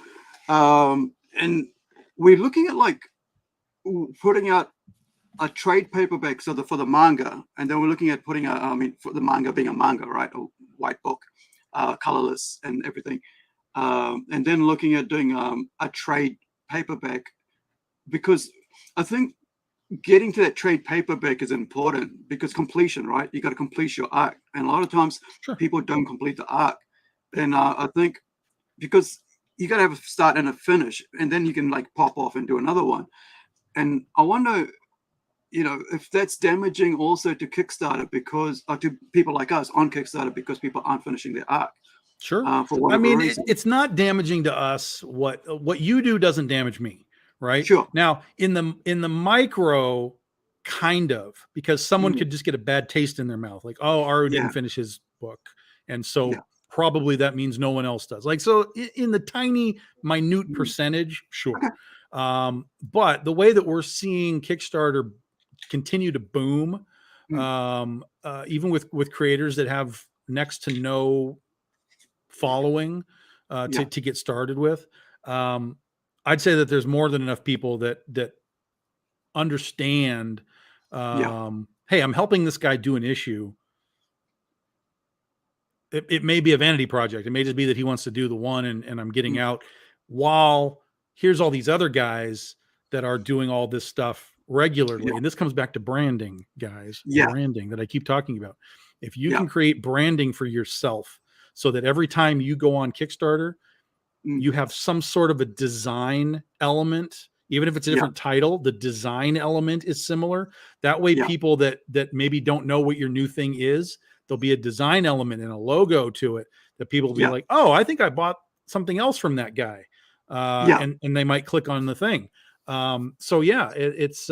And we're looking at like putting out a trade paperback for the manga, and then we're looking at putting for the manga being a manga, right, a white book, colorless and everything, and then looking at doing a trade paperback, because I think getting to that trade paperback is important, because completion, right? You got to complete your arc, and a lot of times people don't complete the arc, and I think because you got to have a start and a finish, and then you can like pop off and do another one. And I wonder, if that's damaging also to Kickstarter, because, or to people like us on Kickstarter, because people aren't finishing their arc. Sure. I mean, it's not damaging to us. What you do doesn't damage me, right? Sure. Now, in the micro, kind of, because someone could just get a bad taste in their mouth, like, oh, Aru didn't finish his book, and so probably that means no one else does. Like, so in the tiny, minute percentage, sure. Okay. But the way that we're seeing Kickstarter continue to boom, even with creators that have next to no following to get started with, I'd say that there's more than enough people that understand, hey, I'm helping this guy do an issue. It may be a vanity project. It may just be that he wants to do the one, and I'm getting out, while here's all these other guys that are doing all this stuff regularly. And this comes back to branding, guys. Branding that I keep talking about. If you can create branding for yourself, so that every time you go on Kickstarter, you have some sort of a design element, Even if it's a different title, the design element is similar. That way, people that maybe don't know what your new thing is, there'll be a design element and a logo to it that people will be like, oh, I think I bought something else from that guy. And they might click on the thing. So yeah, it's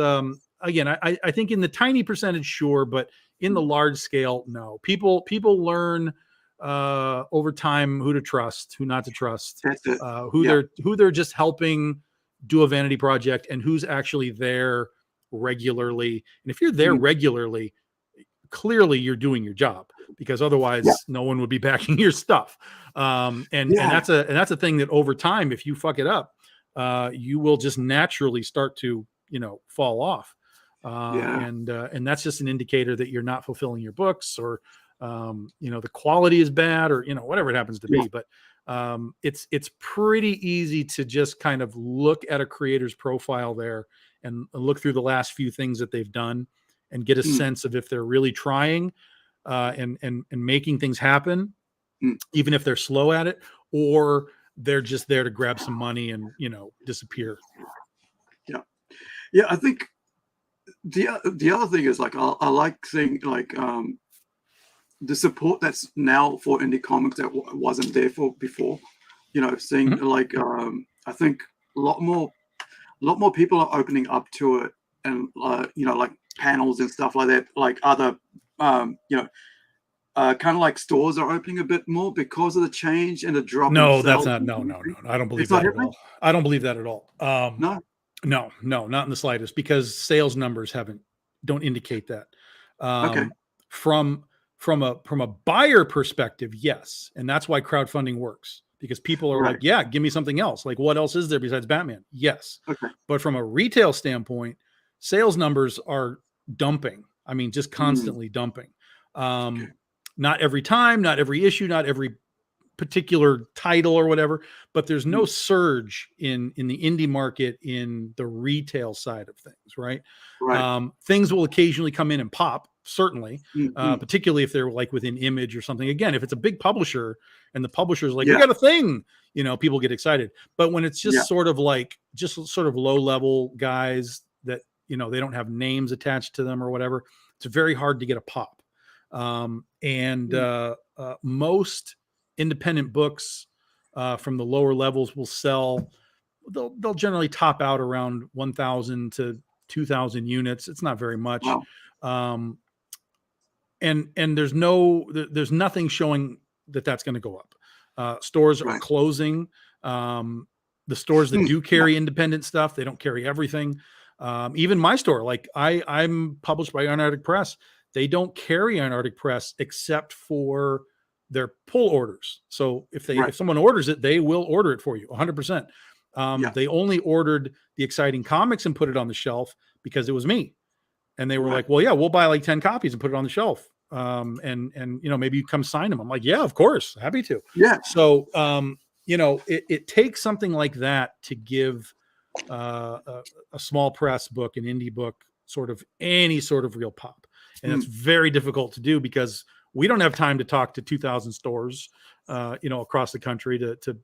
again, I think in the tiny percentage, sure, but in the large scale, no. People learn over time who to trust, who not to trust, who they're just helping do a vanity project, and who's actually there regularly. And if you're there regularly, clearly you're doing your job, because otherwise no one would be backing your stuff. And that's a thing that over time, if you fuck it up, you will just naturally start to, fall off. And that's just an indicator that you're not fulfilling your books, or, the quality is bad, or, whatever it happens to be. But it's pretty easy to just kind of look at a creator's profile there and look through the last few things that they've done and get a sense of if they're really trying and making things happen, even if they're slow at it, or they're just there to grab some money and, disappear. Yeah. I think the other thing is, like, I like seeing, like, the support that's now for indie comics that wasn't there for before, seeing like, I think a lot more people are opening up to it, and, like panels and stuff like that, like other, kind of like stores are opening a bit more because of the change and the drop. No, that's not, no. I don't believe that at all. I don't believe that at all. No, not in the slightest, because sales numbers don't indicate that. From a buyer perspective, yes. And that's why crowdfunding works, because people are like, yeah, give me something else. Like, what else is there besides Batman? Yes. But from a retail standpoint, sales numbers are dumping. I mean, just constantly dumping. Not every time, not every issue, not every particular title or whatever, but there's no surge in the indie market in the retail side of things, right? Things will occasionally come in and pop, certainly, particularly if they're like within Image or something. Again, if it's a big publisher and the publisher's like, we got a thing, people get excited. But when it's just sort of low level guys that, they don't have names attached to them or whatever, it's very hard to get a pop. Most independent books from the lower levels will sell. They'll generally top out around 1,000 to 2,000 units. It's not very much. Wow. And there's nothing showing that that's going to go up. Stores are closing. The stores that do carry independent stuff, they don't carry everything. Even my store, like I'm published by Iron Arctic Press. They don't carry Iron Arctic Press except for their pull orders. So if someone orders it, they will order it for you 100%. They only ordered the Exciting Comics and put it on the shelf because it was me. And they were like, well, yeah, we'll buy like 10 copies and put it on the shelf. And maybe you come sign them. I'm like, yeah, of course. Happy to. Yeah. So, it takes something like that to give a small press book, an indie book, sort of any sort of real pop. And it's very difficult to do because we don't have time to talk to 2,000 stores, across the country to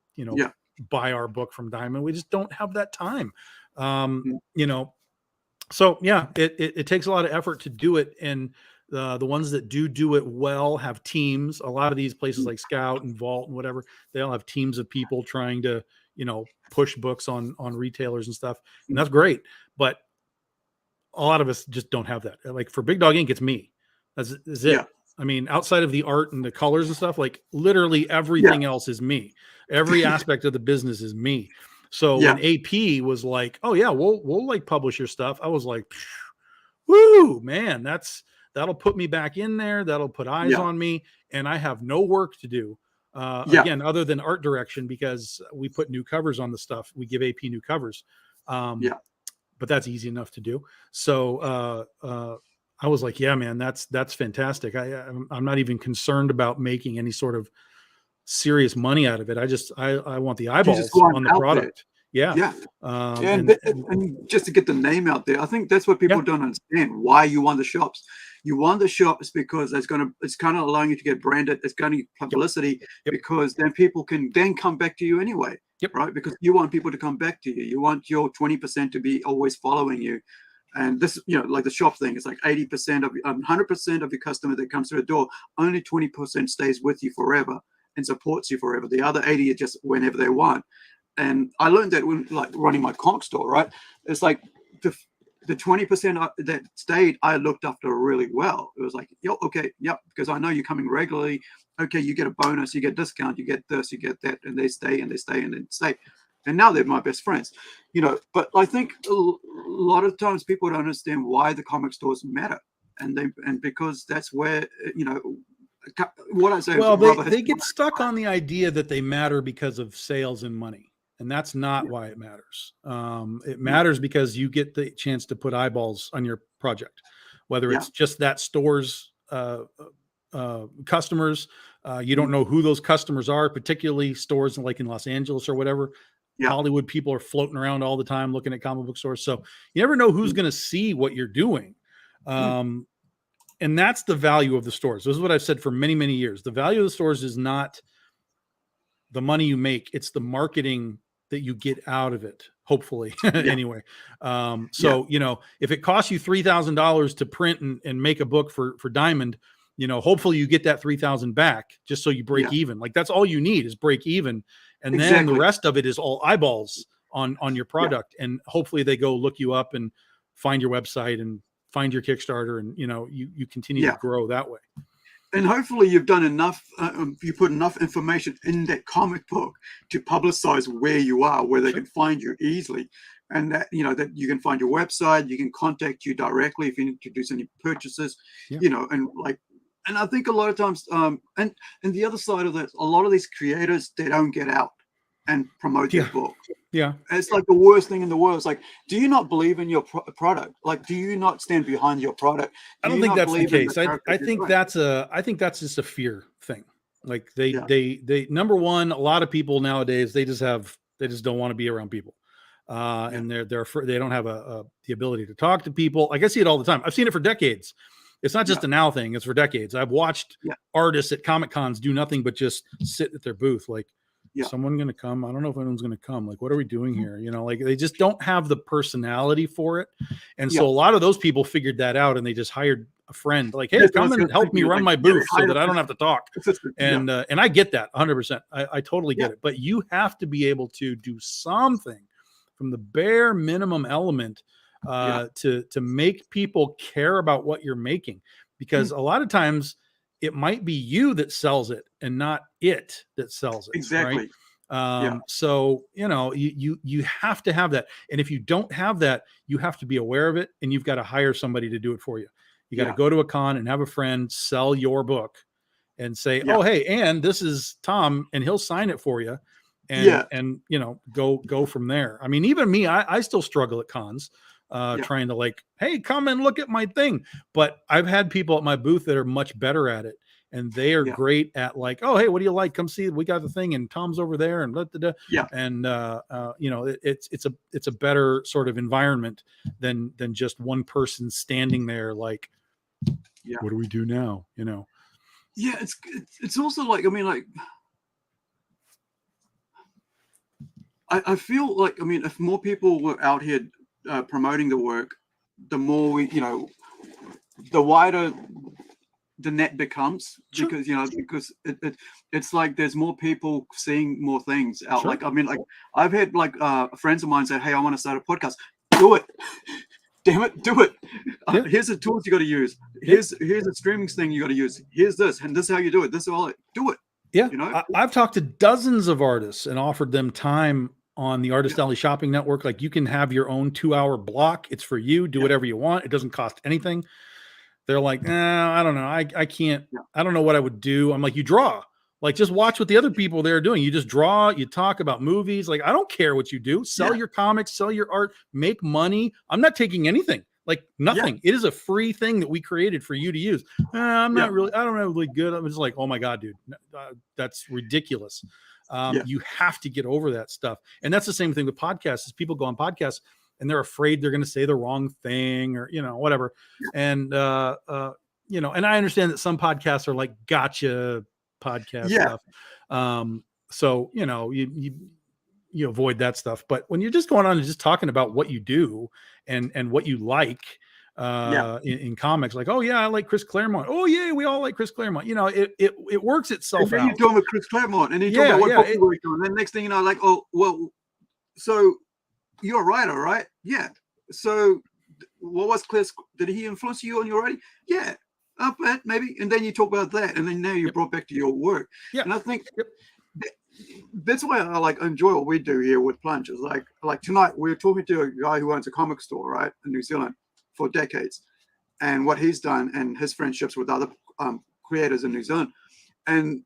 buy our book from Diamond. We just don't have that time. So yeah, it takes a lot of effort to do it. And the ones that do it well have teams. A lot of these places like Scout and Vault and whatever, they all have teams of people trying to, push books on retailers and stuff. And that's great. But a lot of us just don't have that. Like for Big Dog Inc., it's me. That's it. Yeah. I mean, outside of the art and the colors and stuff, like literally everything else is me. Every aspect of the business is me. So when AP was like, oh yeah, we'll like publish your stuff, I was like, woo, man, that'll put me back in there. That'll put eyes on me. And I have no work to do. Again, other than art direction, because we put new covers on the stuff. We give AP new covers. But that's easy enough to do. So I was like, yeah, man, that's fantastic. I'm not even concerned about making any sort of serious money out of it. I want the eyeballs on the product. There. Yeah. And just to get the name out there, I think that's what people don't understand. Why you want the shops. You want the shops because it's kind of allowing you to get branded. It's going to get publicity because then people can then come back to you anyway. right? Because you want people to come back to you. You want your 20% to be always following you. And this, like the shop thing, it's like 80% of 100% of your customer that comes through the door, only 20% stays with you forever and supports you forever. The other 80 are just whenever they want. And I learned that when like running my comic store, right? It's like the 20% that stayed, I looked after really well. It was like, okay, because I know you're coming regularly. Okay, you get a bonus, you get discount, you get this, you get that, and they stay and they stay and they stay. And now they're my best friends, But I think a lot of times people don't understand why the comic stores matter, and because that's where what I say. Well, they get stuck on the idea that they matter because of sales and money, and that's not why it matters. It matters because you get the chance to put eyeballs on your project, whether it's just that store's customers. You don't know who those customers are, particularly stores like in Los Angeles or whatever. Hollywood people are floating around all the time looking at comic book stores. So you never know who's going to see what you're doing. And that's the value of the stores. This is what I've said for many, many years. The value of the stores is not the money you make. It's the marketing that you get out of it, hopefully. Anyway. If it costs you $3,000 to print and make a book for Diamond, hopefully you get that 3,000 back just so you break even. Like that's all you need is break even. And then the rest of it is all eyeballs on your product. And hopefully they go look you up and find your website and find your Kickstarter. And, you continue to grow that way. And hopefully you've done enough, you put enough information in that comic book to publicize where you are, where they can find you easily. And that, that you can find your website, you can contact you directly if you need to do any purchases, and I think a lot of times, and the other side of that, a lot of these creators, they don't get out and promote their book. Yeah. It's like the worst thing in the world. It's like, do you not believe in your product? Like, do you not stand behind your product? I don't think that's the case. I think that's just a fear thing. Like they number one, a lot of people nowadays, they just don't want to be around people. And they're they don't have the ability to talk to people. Like I see it all the time. I've seen it for decades. It's not just a now thing. It's for decades. I've watched artists at Comic Cons do nothing but just sit at their booth. Like, someone going to come? I don't know if anyone's going to come. Like, what are we doing here? Like they just don't have the personality for it. And so a lot of those people figured that out and they just hired a friend. Like, hey, come and help me run my booth so that I don't have to talk. And I get that 100%. I totally get it. But you have to be able to do something from the bare minimum element to make people care about what you're making, because a lot of times it might be you that sells it and not it that sells it. Exactly. Right? So, you have to have that. And if you don't have that, you have to be aware of it and you've got to hire somebody to do it for you. You got to go to a con and have a friend sell your book and say, oh, hey, and this is Tom, and he'll sign it for you. And go from there. I mean, even me, I still struggle at cons, trying to like, hey, come and look at my thing. But I've had people at my booth that are much better at it, and they are great at like, oh, hey, what do you like? Come see, we got the thing, and Tom's over there, and and it's a better sort of environment than just one person standing there like, what do we do now? Yeah, it's also like, I mean, like, I feel like, I mean, if more people were out here promoting the work, the more we, the wider the net becomes, because it's like there's more people seeing more things out. Like, I mean, like I've had like friends of mine say, hey, I want to start a podcast. Do it. Damn it, do it. Here's the tools you got to use. Here's a streaming thing you got to use. Here's this, and this is how you do it. This is all. Do it. Yeah, I've talked to dozens of artists and offered them time on the Artist Alley Shopping Network. Like, you can have your own 2-hour block. It's for you. Do whatever you want. It doesn't cost anything. They're like, I don't know. I can't. I don't know what I would do. I'm like, you draw. Like, just watch what the other people there are doing. You just draw. You talk about movies. Like, I don't care what you do. Sell your comics. Sell your art. Make money. I'm not taking anything. Like, nothing. It is a free thing that we created for you to use. I'm not really, I don't know, really good. I'm just like, oh my God, dude, that's ridiculous. You have to get over that stuff. And that's the same thing with podcasts. Is people go on podcasts and they're afraid they're going to say the wrong thing or, whatever. And, and I understand that some podcasts are like gotcha podcast stuff. So, you avoid that stuff. But when you're just going on and just talking about what you do and what you like in comics, like, oh yeah, I like Chris Claremont. Oh yeah, we all like Chris Claremont. You know, it works And itself then out. you're talking with Chris Claremont, and you talk Yeah, about what yeah, book you're working on. And then next thing you know, like, oh well, so you're a writer, right? Yeah. So what was Chris? Did he influence you on your writing? Yeah. But maybe. And then you talk about that, and then now you're brought back to your work. Yeah. And I think that's why I like enjoy what we do here with Plunge. Is like tonight we're talking to a guy who owns a comic store, right, in New Zealand for decades, and what he's done and his friendships with other creators in New Zealand. And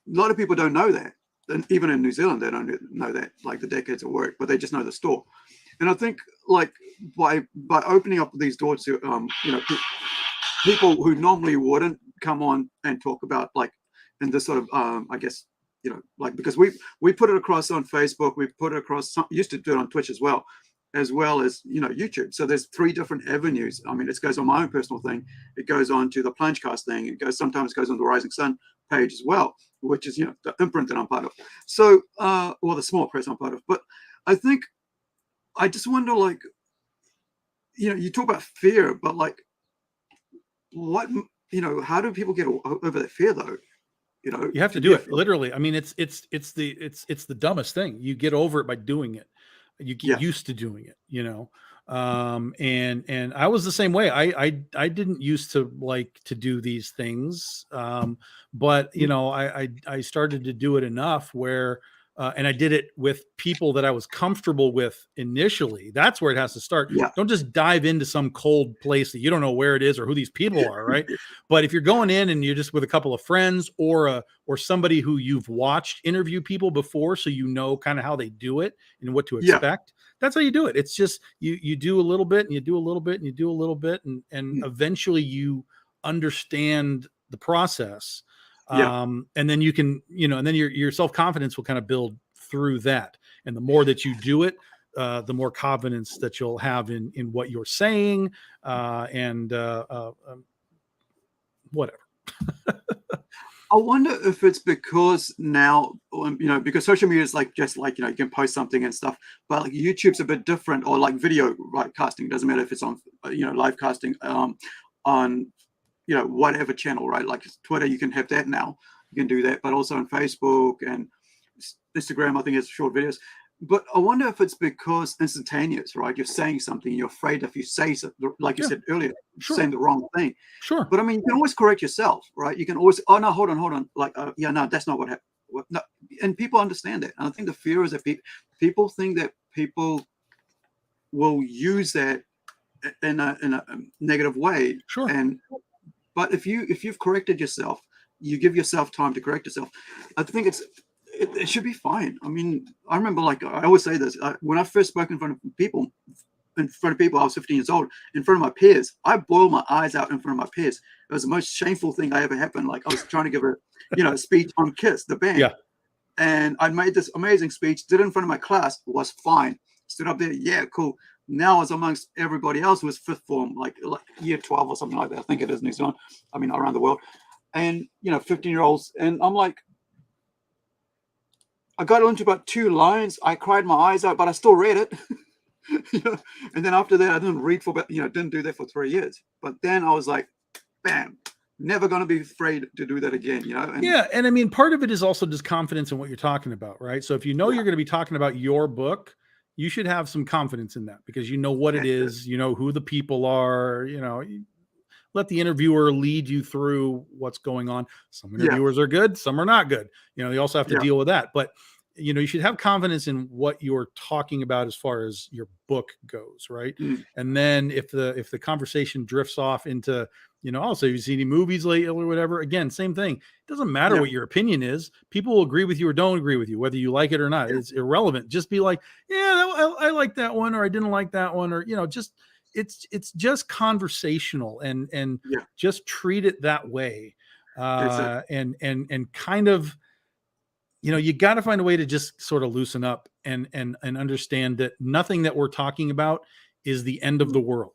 a lot of people don't know that. And even in New Zealand, they don't know that, like the decades of work, but they just know the store. And I think like by opening up these doors to you know, people who normally wouldn't come on and talk about, like, in this sort of I guess, you know, like, because we put it across on Facebook, we put it across, used to do it on Twitch as well as, you know, YouTube. So there's 3 different avenues. I mean, it goes on my own personal thing, it goes on to the Plungecast thing, it sometimes goes on the Rising Sun page as well, which is, you know, the imprint that I'm part of. So or the small press I'm part of. But I think I just wonder, like, you know, you talk about fear, but like, what, you know, how do people get over that fear though? You know, You have to do it literally. I mean, it's the dumbest thing. You get over it by doing it. You get used to doing it, you know. And I was the same way. I didn't used to like to do these things. But you know, I started to do it enough where and I did it with people that I was comfortable with initially. That's where it has to start. Yeah. Don't just dive into some cold place that you don't know where it is or who these people are, right? But if you're going in and you're just with a couple of friends or somebody who you've watched interview people before, so you know kind of how they do it and what to expect, that's how you do it. It's just you do a little bit and you do a little bit and you do a little bit and eventually you understand the process. And then you can, you know, and then your self-confidence will kind of build through that. And the more that you do it, the more confidence that you'll have in what you're saying, and whatever. I wonder if it's because now, you know, because social media is like, just like, you know, you can post something and stuff, but like YouTube's a bit different, or like video, right, casting. It doesn't matter if it's on, you know, live casting, on, you know, whatever channel, right? Like Twitter, you can have that now. You can do that, but also on Facebook and Instagram, I think it's short videos. But I wonder if it's because instantaneous, right? You're saying something, you're afraid if you say something, like you said earlier, saying the wrong thing. Sure. But I mean, you can always correct yourself, right? You can always, oh no, hold on. Like, yeah, no, that's not what happened. No. And people understand that. And I think the fear is that people think that people will use that in a negative way. Sure. But if you've corrected yourself, you give yourself time to correct yourself. I think it should be fine. I mean, I remember, like, I always say this, when I first spoke in front of people, I was 15 years old, in front of my peers, I boiled my eyes out in front of my peers. It was the most shameful thing I ever happened. Like, I was trying to give a speech on Kiss, the band. Yeah. And I made this amazing speech, did it in front of my class, was fine. Stood up there, yeah, cool. Now I was amongst everybody else who was fifth form, like year 12 or something like that. I think it is New Zealand. I mean, around the world. And, 15-year-olds. And I'm like, I got into about 2 lines. I cried my eyes out, but I still read it. And then after that, I didn't read for, didn't do that for 3 years. But then I was like, bam, never going to be afraid to do that again, And I mean, part of it is also just confidence in what you're talking about, right? So if you know you're going to be talking about your book, you should have some confidence in that because you know what it is, you know who the people are, let the interviewer lead you through what's going on. Some interviewers are good, some are not good. You also have to deal with that. But, you should have confidence in what you're talking about as far as your book goes, right? And then if the conversation drifts off into, so you see any movies lately or whatever, again, same thing. It doesn't matter what your opinion is. People will agree with you or don't agree with you, whether you like it or not. It's irrelevant. Just be like, I like that one, or I didn't like that one, or, just, it's just conversational and just treat it that way. And kind of, you got to find a way to just sort of loosen up and understand that nothing that we're talking about is the end of the world.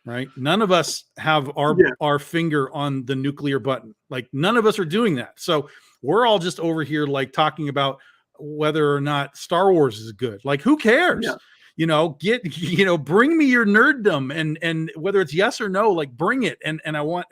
Right. None of us have our finger on the nuclear button. Like none of us are doing that. So we're all just over here, like talking about whether or not Star Wars is good. Like, who cares? Yeah. You know, bring me your nerddom, and whether it's yes or no, like, bring it. And I want,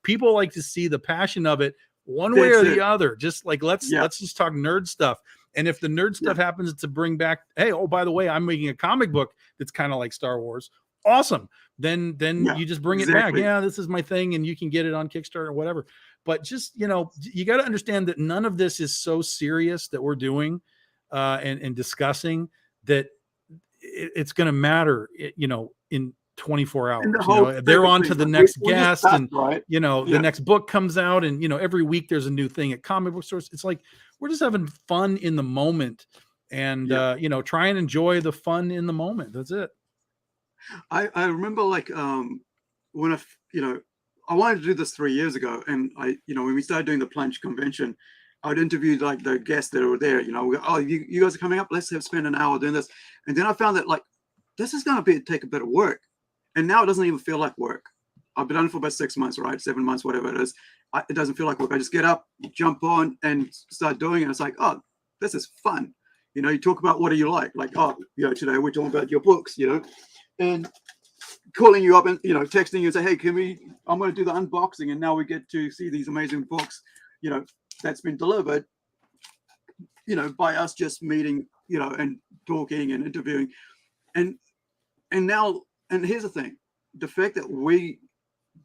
people like to see the passion of it one way or the other. Just like, let's just talk nerd stuff. And if the nerd stuff happens to bring back, hey, oh, by the way, I'm making a comic book that's kind of like Star Wars. Awesome. Then you just bring it back. Yeah, this is my thing, and you can get it on Kickstarter or whatever. But just, you got to understand that none of this is so serious that we're doing and discussing that it's going to matter, in 24 hours. They're on to the next guest, and the next book comes out, and every week there's a new thing at comic book stores. It's like we're just having fun in the moment, and try and enjoy the fun in the moment. That's it. I remember, like, when I wanted to do this 3 years ago, and when we started doing the Plunge convention, I would interview like the guests that were there. You guys are coming up. Let's spend an hour doing this. And then I found that, like, this is going to take a bit of work. And now it doesn't even feel like work. I've been on it for about 6 months, right? 7 months, whatever it is. It doesn't feel like work. I just get up, jump on, and start doing it. It's like, oh, this is fun. You talk about, what do you like? Like, oh, today we're talking about your books, and calling you up and, texting you and say, hey, I'm going to do the unboxing. And now we get to see these amazing books, that's been delivered, by us just meeting, and talking and interviewing. And now, and here's the thing, the fact that we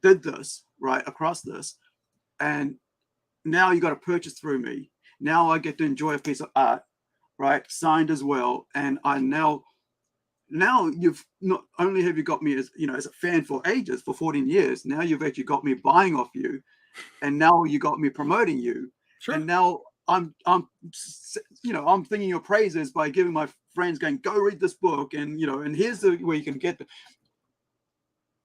did this, right, across this, and now you got to purchase through me. Now I get to enjoy a piece of art, right, signed as well. And I now you've not only have you got me as, as a fan for ages, for 14 years, now you've actually got me buying off you, and now you got me promoting you. Sure. And now I'm thinking your praises by giving my friends, going, go read this book, and and here's the way you can get the.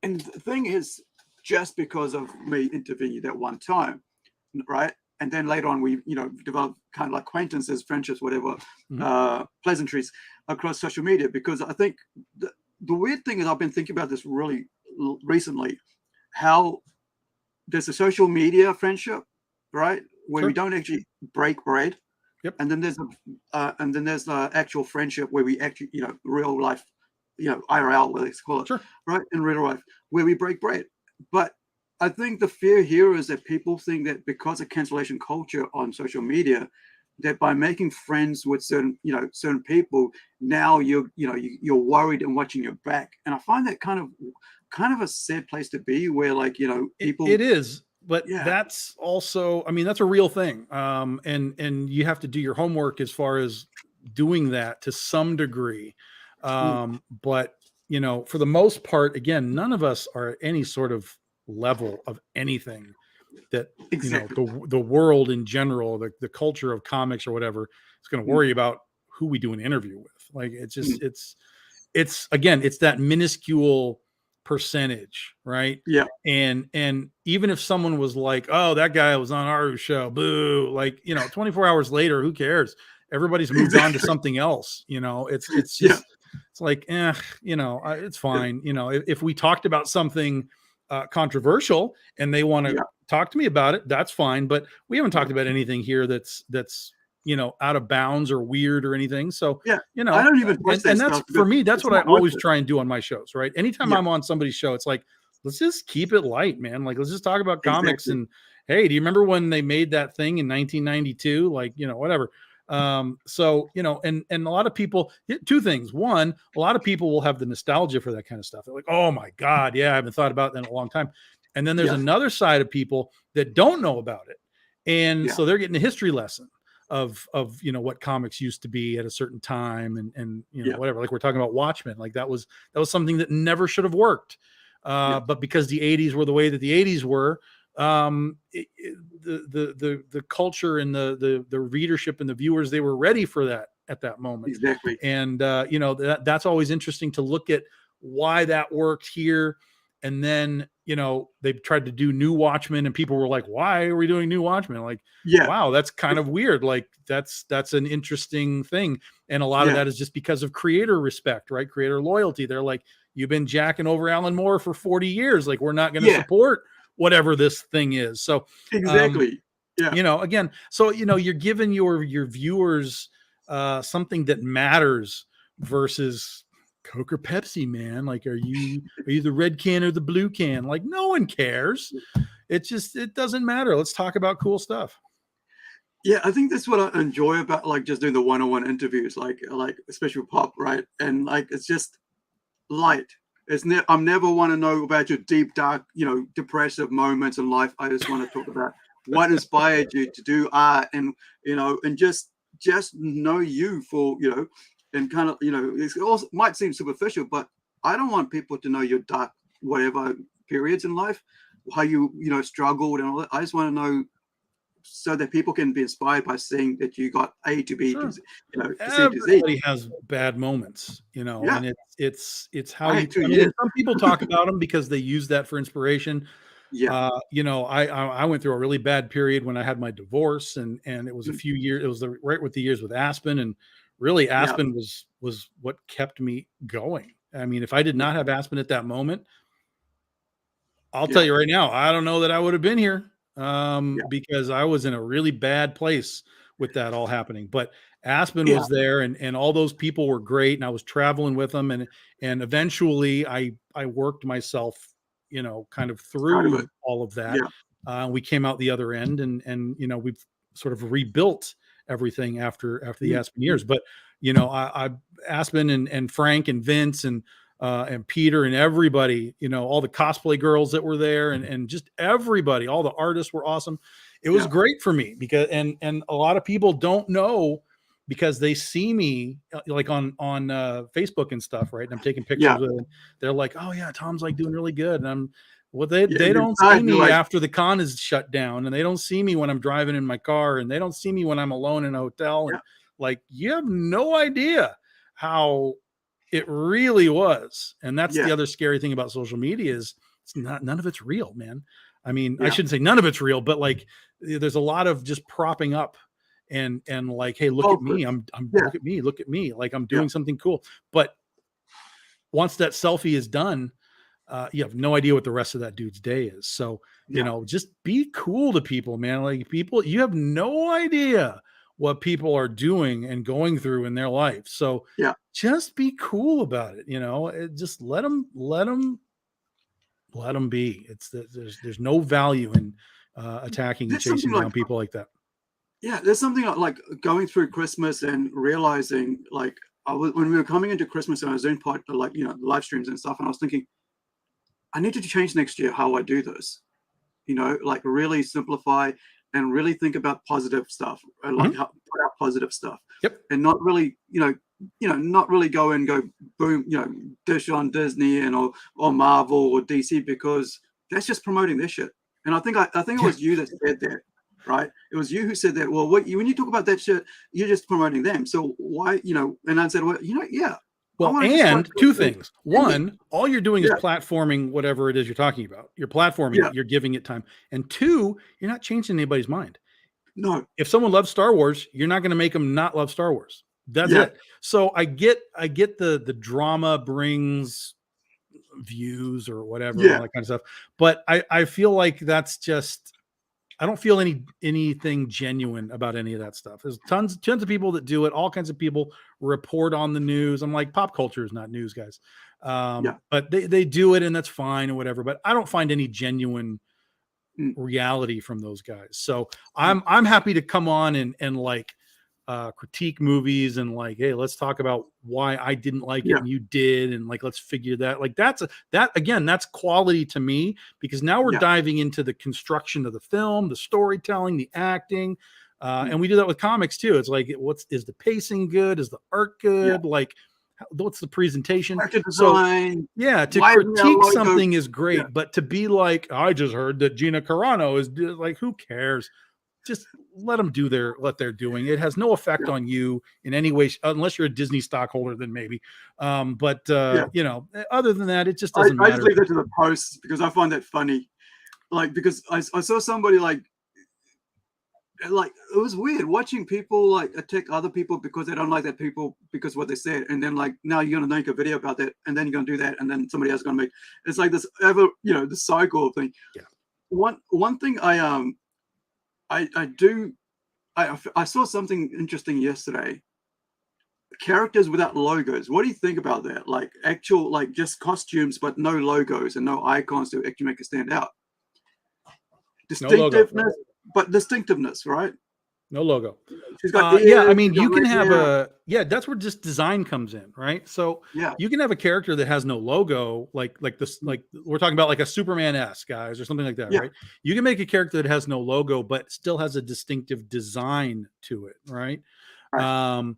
And the thing is, just because of me interviewing you that one time, right? And then later on, we developed kind of like acquaintances, friendships, whatever, pleasantries across social media. Because I think the weird thing is, I've been thinking about this really recently, how there's a social media friendship, right, where we don't actually break bread. Yep. And then there's the actual friendship where we actually, real life, IRL, what they call it, right, in real life, where we break bread. But I think the fear here is that people think that because of cancellation culture on social media, that by making friends with certain people, now you're worried and watching your back. And I find that kind of a sad place to be, where, like, people. It is. But that's also, I mean, that's a real thing. And you have to do your homework as far as doing that to some degree. But, for the most part, again, none of us are at any sort of level of anything that, the world in general, the culture of comics or whatever, is going to worry about who we do an interview with. Like, it's just, it's again, it's that minuscule percentage, right? Yeah. And even if someone was like, oh, that guy was on our show, boo, like, 24 hours later, who cares? Everybody's moved on to something else. It's just, it's like, it's fine. If we talked about something controversial and they want to talk to me about it, that's fine. But we haven't talked about anything here that's out of bounds or weird or anything. So, I don't even, and that's, for me, that's what I always try and do on my shows, right? Anytime I'm on somebody's show, it's like, let's just keep it light, man. Like, let's just talk about comics. And hey, do you remember when they made that thing in 1992? Like, whatever. So, and a lot of people, two things. One, a lot of people will have the nostalgia for that kind of stuff. They're like, oh my God, yeah, I haven't thought about that in a long time. And then there's another side of people that don't know about it. And so they're getting a history lesson of what comics used to be at a certain time, and whatever. Like, we're talking about Watchmen, like that was something that never should have worked. But because the 80s were the way that the 80s were, the culture and the readership and the viewers, they were ready for that at that moment. Exactly. And that's always interesting to look at why that worked here. And then, they tried to do new Watchmen, and people were like, why are we doing new Watchmen? Like, wow, that's kind of weird. Like, that's an interesting thing. And a lot of that is just because of creator respect, right? Creator loyalty. They're like, you've been jacking over Alan Moore for 40 years. Like, we're not going to support whatever this thing is. So exactly. again, so, you're giving your viewers something that matters versus Coke or Pepsi, man. Like, are you the red can or the blue can? Like, no one cares. It doesn't matter. Let's talk about cool stuff. Yeah, I think that's what I enjoy about like just doing the one-on-one interviews, like especially with pop, right? And like it's just light. I'm never want to know about your deep, dark, depressive moments in life. I just want to talk about what inspired you to do art, and and just know you for and kind of it also might seem superficial, but I don't want people to know your dark whatever periods in life, how you struggled and all that. I just want to know so that people can be inspired by seeing that you got A to B, Sure. to C to Z. Everybody has bad moments, Yeah. and it's how I you. had 2 I mean, years. some people talk about them because they use that for inspiration. Yeah. I went through a really bad period when I had my divorce, and it was a Mm. few years. It was right with the years with Aspen, and really Yeah. Aspen was what kept me going. I mean, if I did not have Aspen at that moment, I'll tell you right now, I don't know that I would have been here, because I was in a really bad place with that all happening. But Aspen was there, and all those people were great, and I was traveling with them, and eventually I worked myself, kind of Out of it. through all of that. Yeah. We came out the other end, and we've sort of rebuilt everything after the Aspen years. But I Aspen and Frank and Vince and Peter and everybody, all the cosplay girls that were there, and just everybody, all the artists were awesome. It was great for me because, and a lot of people don't know because they see me like on Facebook and stuff, right? And I'm taking pictures with them. They're like, "Oh yeah, Tom's like doing really good," and I'm they don't see me after the con is shut down, and they don't see me when I'm driving in my car, and they don't see me when I'm alone in a hotel, and like, you have no idea how it really was. And that's the other scary thing about social media is none of it's real, man. I mean, I shouldn't say none of it's real, but like there's a lot of just propping up and like, hey, look at me. I'm look at me. Like I'm doing something cool. But once that selfie is done, you have no idea what the rest of that dude's day is. So, just be cool to people, man. Like people, you have no idea what people are doing and going through in their life. So just be cool about it. Just let them be. There's no value in attacking and chasing down people like that. Yeah. There's something like going through Christmas and realizing like when we were coming into Christmas and I was doing live streams and stuff. And I was thinking, I need to change next year how I do this, like really simplify and really think about positive stuff, and like how put out positive stuff. And not really, not really go boom, dish on Disney or Marvel or DC, because that's just promoting this shit. And I think it was you that said that, right? It was you who said that. Well, when you talk about that shit, you're just promoting them. So why, and I said, well, Well, and two things. One, all you're doing is platforming whatever it is you're talking about. You're platforming it, you're giving it time. And two, you're not changing anybody's mind. No. If someone loves Star Wars, you're not going to make them not love Star Wars. That's it. So I get the drama brings views or whatever, all that kind of stuff. But I feel like that's just, I don't feel anything genuine about any of that stuff. There's tons of people that do it. All kinds of people report on the news. I'm like, pop culture is not news, guys. But they do it, and that's fine or whatever. But I don't find any genuine reality from those guys. So I'm happy to come on and like critique movies and like, hey, let's talk about why I didn't like it and you did, and like let's figure that. Like that's quality to me, because now we're diving into the construction of the film, the storytelling, the acting, and we do that with comics too. It's like, is the pacing good? Is the art good? Like, what's the presentation? So to critique something is great, but to be like, I just heard that Gina Carano is like, who cares? Just let them do what they're doing. It has no effect on you in any way, unless you're a Disney stockholder, then maybe. But other than that, it just doesn't matter. I just leave that to the posts because I find that funny. Like, because I saw somebody like it was weird watching people like attack other people because they don't like that people because what they said, and then like now you're gonna make a video about that, and then you're gonna do that, and then somebody else is gonna make. It's like this the cycle thing. One thing I saw something interesting yesterday, characters without logos. What do you think about that? Like actual, like just costumes, but no logos and no icons to actually make it stand out. No logo. Distinctiveness, but distinctiveness, right? No logo. She's got Yeah, I ears, mean, she's got you can red have hair. that's where just design comes in, right? So Yeah, you can have a character that has no logo, like this, like we're talking about like a Superman-esque, guys, or something like that, yeah, right? You can make a character that has no logo, but still has a distinctive design to it, right? right.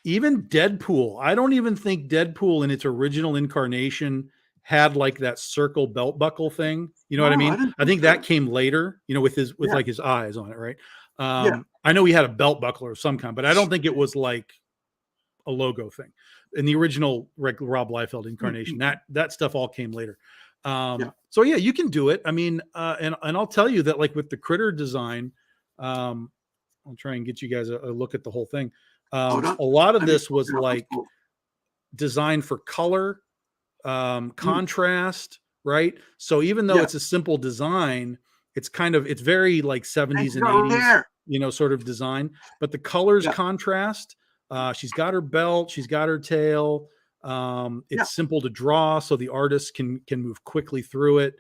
Even Deadpool, I don't even think Deadpool in its original incarnation had like that circle belt buckle thing. You know what I No, I mean? didn't I think think so. that came later, you know, with Yeah, like his eyes on it, right? yeah. I know he had a belt buckle of some kind, but I don't think it was like a logo thing in the original Rob Liefeld incarnation. That stuff all came later. Yeah. So yeah, you can do it. I mean, and I'll tell you that like with the critter design, I'll try and get you guys a look at the whole thing. Hold on. A lot of Let me this was open up my like book. designed for color, contrast, right? So even though Yeah, it's a simple design, it's very like and 70s she's and got red 80s, hair. you know, sort of design, but the colors Yeah, contrast. She's got her belt, she's got her tail. yeah, It's simple to draw, so the artist can move quickly through it.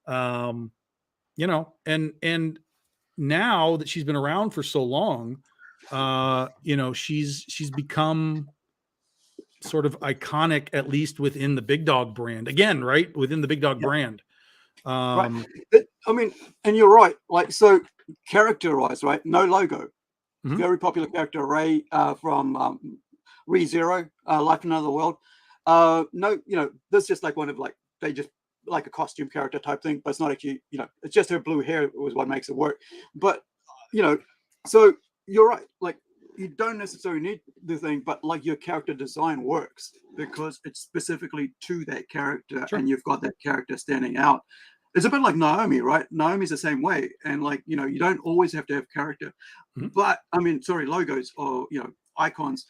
You know, and now that she's been around for so long, you know, she's become sort of iconic, at least within the Big Dog brand. Again, right within the Big Dog yeah. brand. Right. I mean, and you're right. Like, so characterized, right? No logo. Mhm. Very popular character, Ray from ReZero, Life in Another World. No, you know, this is just like one of like, they just like a costume character type thing, but it's not actually, you know, it's just her blue hair was what makes it work. But, you know, so you're right. Like, you don't necessarily need the thing, but like your character design works because it's specifically to that character Sure. and you've got that character standing out. It's a bit like Naomi, right? Naomi's the same way. And like, you know, you don't always have to have character, Mhm. but I mean, sorry, logos or, you know, icons.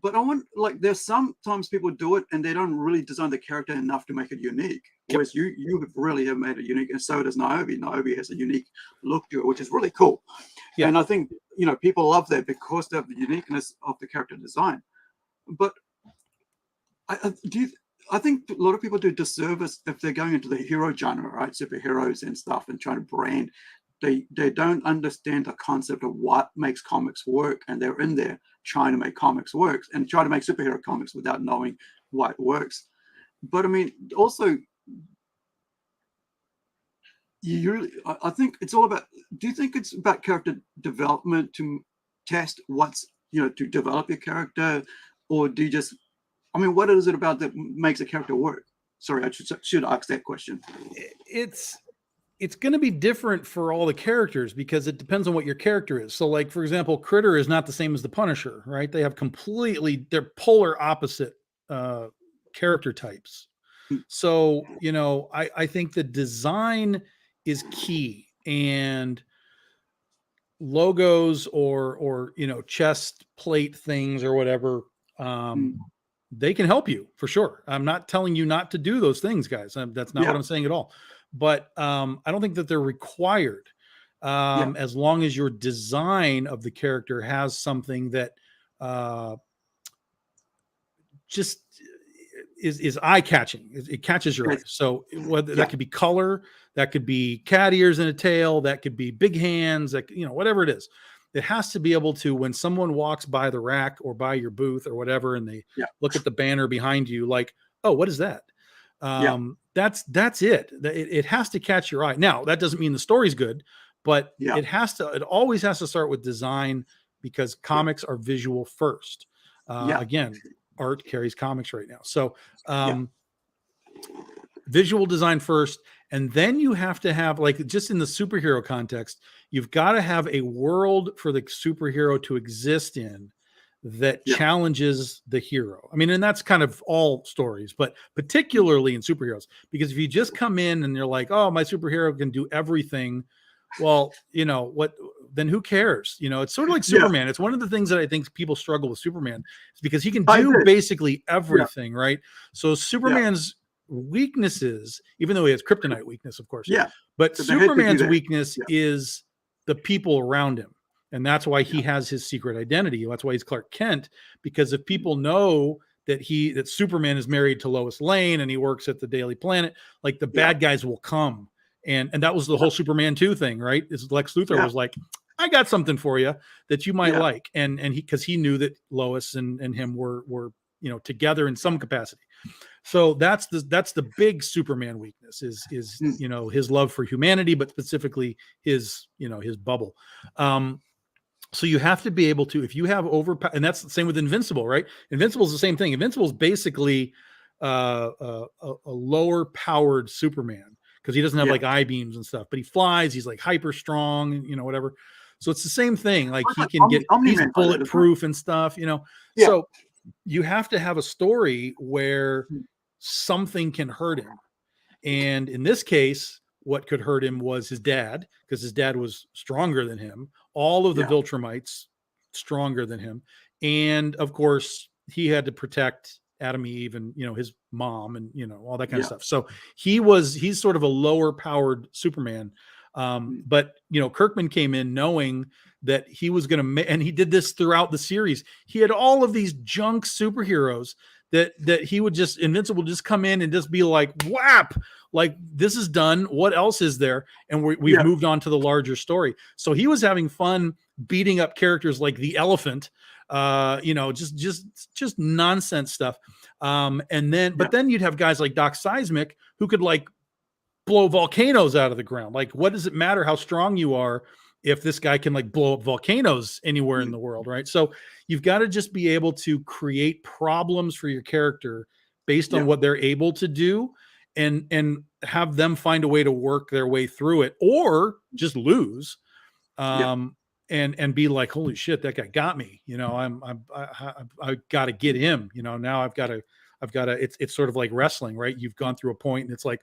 But I want, like, there's sometimes people do it and they don't really design the character enough to make it unique. Yep. Whereas you have really have made it unique, and so does Naomi. Naomi has a unique look to it, which is really cool. Yeah. And I think, you know, people love that because of the uniqueness of the character design. But I think a lot of people do disservice if they're going into the hero genre, right? Superheroes and stuff, and trying to brand. They don't understand the concept of what makes comics work, and they're in there trying to make comics work and try to make superhero comics without knowing what works. But I mean, also, I think it's all about. Do you think it's about character development to test what's, you know, to develop your character, or do you just? I mean, what is it about that makes a character work? Sorry, I should ask that question. It's going to be different for all the characters because it depends on what your character is. So like, for example, Critter is not the same as the Punisher, right? They have they're polar opposite character types. So, you know, I think the design is key, and logos or, you know, chest plate things or whatever, they can help you for sure. I'm not telling you not to do those things, guys. That's not what I'm saying at all. But I don't think that they're required, as long as your design of the character has something that just is eye catching. It catches your eyes. So whether that could be color, that could be cat ears and a tail, that could be big hands, that, you know, whatever it is. It has to be able to, when someone walks by the rack or by your booth or whatever, and they look at the banner behind you, like, oh, what is that? That's it. It has to catch your eye. Now, that doesn't mean the story's good, but it always has to start with design, because comics are visual first. Again, art carries comics right now. So visual design first, and then you have to have, like, just in the superhero context, you've got to have a world for the superhero to exist in that challenges the hero. I mean, and that's kind of all stories, but particularly in superheroes, because if you just come in and you're like, oh, my superhero can do everything, well, you know what, then who cares? You know, it's sort of like Superman. It's one of the things that I think people struggle with Superman, is because he can do basically everything, right? So Superman's weaknesses, even though he has kryptonite weakness, of course, but Superman's weakness is the people around him. And that's why he has his secret identity. That's why he's Clark Kent, because if people know that Superman is married to Lois Lane and he works at the Daily Planet, like the bad guys will come. And that was the whole Superman 2 thing, right? Is Lex Luthor was like, I got something for you that you might like. And because he knew that Lois and him were together in some capacity. So that's the big Superman weakness is his love for humanity, but specifically his bubble. So you have to be able to, if you have and that's the same with Invincible, right? Invincible is the same thing. Invincible is basically a lower powered Superman because he doesn't have like eye beams and stuff, but he flies. He's like hyper strong, whatever. So it's the same thing. Like he can he's bulletproof and stuff, So you have to have a story where something can hurt him. And in this case, what could hurt him was his dad, because his dad was stronger than him. All of the Viltrumites stronger than him. And of course, he had to protect Adam Eve and, his mom and, all that kind of stuff. So he's sort of a lower powered Superman. But, Kirkman came in knowing that he was going to, and he did this throughout the series. He had all of these junk superheroes that he would Invincible just come in and just be like, whap, like this is done. What else is there? And we've moved on to the larger story. So he was having fun beating up characters like the Elephant, just nonsense stuff. But then you'd have guys like Doc Seismic who could like blow volcanoes out of the ground. Like, what does it matter how strong you are if this guy can like blow up volcanoes anywhere in the world, right? So you've got to just be able to create problems for your character based on what they're able to do and have them find a way to work their way through it or just lose and be like, holy shit, that guy got me. I got to get him, now I've got to, it's sort of like wrestling, right? You've gone through a point and it's like,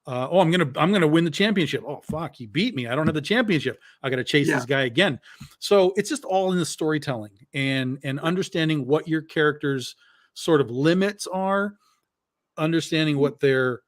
I'm gonna win the championship. Oh fuck, he beat me. I don't have the championship. I got to chase this guy again. So it's just all in the storytelling and understanding what your character's sort of limits are, understanding what their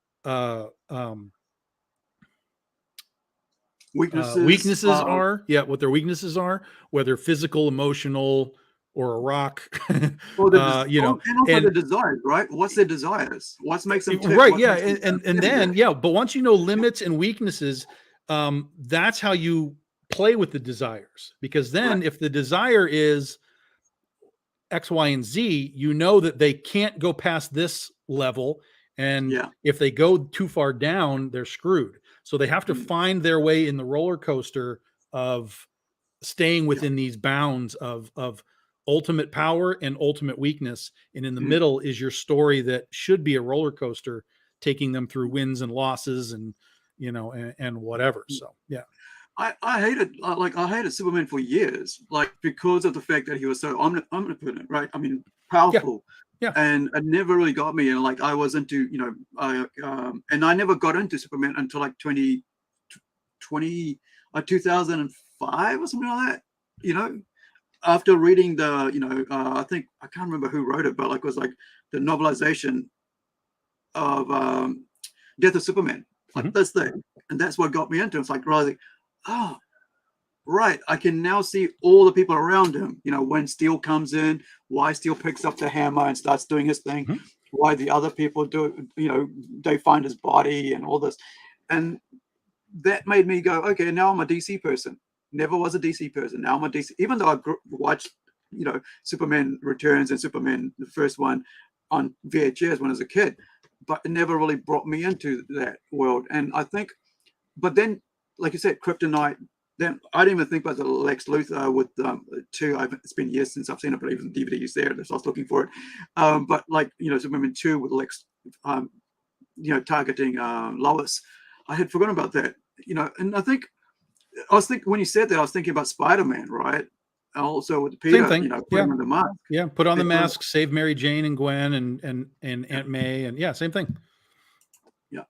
weaknesses are. Yeah, what their weaknesses are, whether physical, emotional, or a rock. and also the desires, right? What's their desires? What makes them tick? Right? Yeah, and then but once you know limits and weaknesses, that's how you play with the desires. Because then, if the desire is X, Y, and Z, you know that they can't go past this level, and if they go too far down, they're screwed. So they have to find their way in the roller coaster of staying within these bounds of ultimate power and ultimate weakness. And in the middle is your story that should be a roller coaster, taking them through wins and losses and, and whatever. So, yeah. I hated Superman for years, like because of the fact that he was so omnipotent, right? I mean, powerful. Yeah. And it never really got me. And like, I was into, and I never got into Superman until like 2005 or something like that, after reading the, I think, I can't remember who wrote it, but like it was like the novelization of Death of Superman, like this thing. And that's what got me into it. It's like, realizing, oh, right, I can now see all the people around him, when Steel comes in, why Steel picks up the hammer and starts doing his thing, why the other people do, they find his body and all this. And that made me go, okay, now I'm a DC person. Never was a DC person. Now I'm a DC, even though I watched, Superman Returns and Superman, the first one, on VHS when I was a kid, but it never really brought me into that world. And I think, but then, like you said, Kryptonite, then I didn't even think about the Lex Luthor with two. It's been years since I've seen it, but even the DVD is there, so I was looking for it. But like, Superman 2 with Lex, targeting Lois, I had forgotten about that, and I think, when you said that, I was thinking about Spider-Man, right? And also with Peter, put on the mask. Yeah, put on the mask, save Mary Jane and Gwen and Aunt May, and same thing. Yeah.